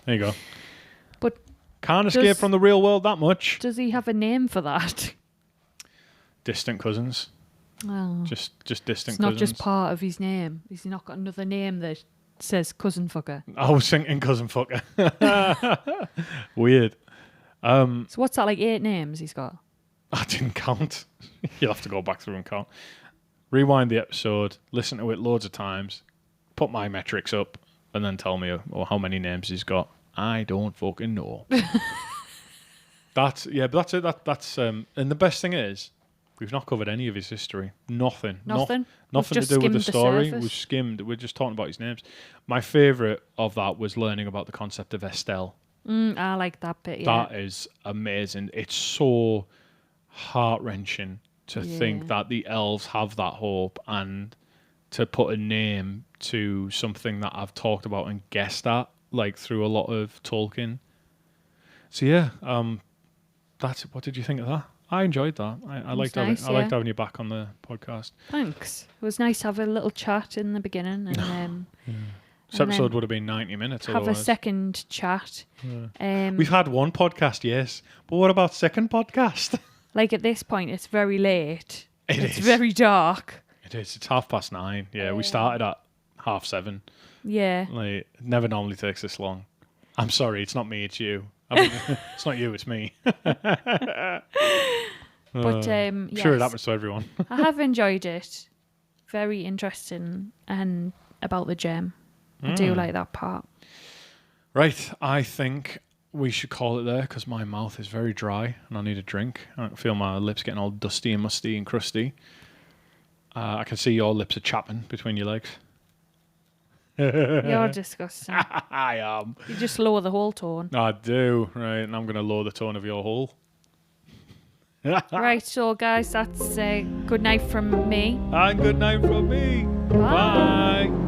you go. But can't escape from the real world that much. Does he have a name for that? Distant cousins. Oh. Just distant cousins. It's not just part of his name. He's not got another name that says cousin fucker. I was thinking cousin fucker. Weird. So what's that, like 8 names he's got? I didn't count. You'll have to go back through and count. Rewind the episode, listen to it loads of times, put my metrics up, and then tell me how many names he's got. I don't fucking know. But that's it. That's and the best thing is, we've not covered any of his history. Nothing to do with the story. We've skimmed. We're just talking about his names. My favourite of that was learning about the concept of Estel. I like that bit. Yeah. That is amazing. It's so heart-wrenching to think that the elves have that hope, and to put a name to something that I've talked about and guessed at, like, through a lot of Tolkien. So yeah, that's what did you think of that? I enjoyed that. I liked having you back on the podcast. Thanks. It was nice to have a little chat in the beginning, and this episode would have been 90 minutes. Have a second chat. Yeah. We've had one podcast, yes, but what about second podcast? Like, at this point, it's very late. It's is. very dark. It is. It's 9:30. Yeah, we started at 7:30. Yeah. Like, it never normally takes this long. I'm sorry, it's not me, it's you. I mean, it's not you, it's me. But I'm sure it happens to everyone. I have enjoyed it. Very interesting, and about the gem. I do like that part. Right, I think we should call it there because my mouth is very dry and I need a drink. I can feel my lips getting all dusty and musty and crusty. I can see your lips are chapping between your legs. You're disgusting. I am. You just lower the whole tone. I do, right, and I'm going to lower the tone of your hole. Right, so guys, that's good night from me. And good night from me. Bye. Bye.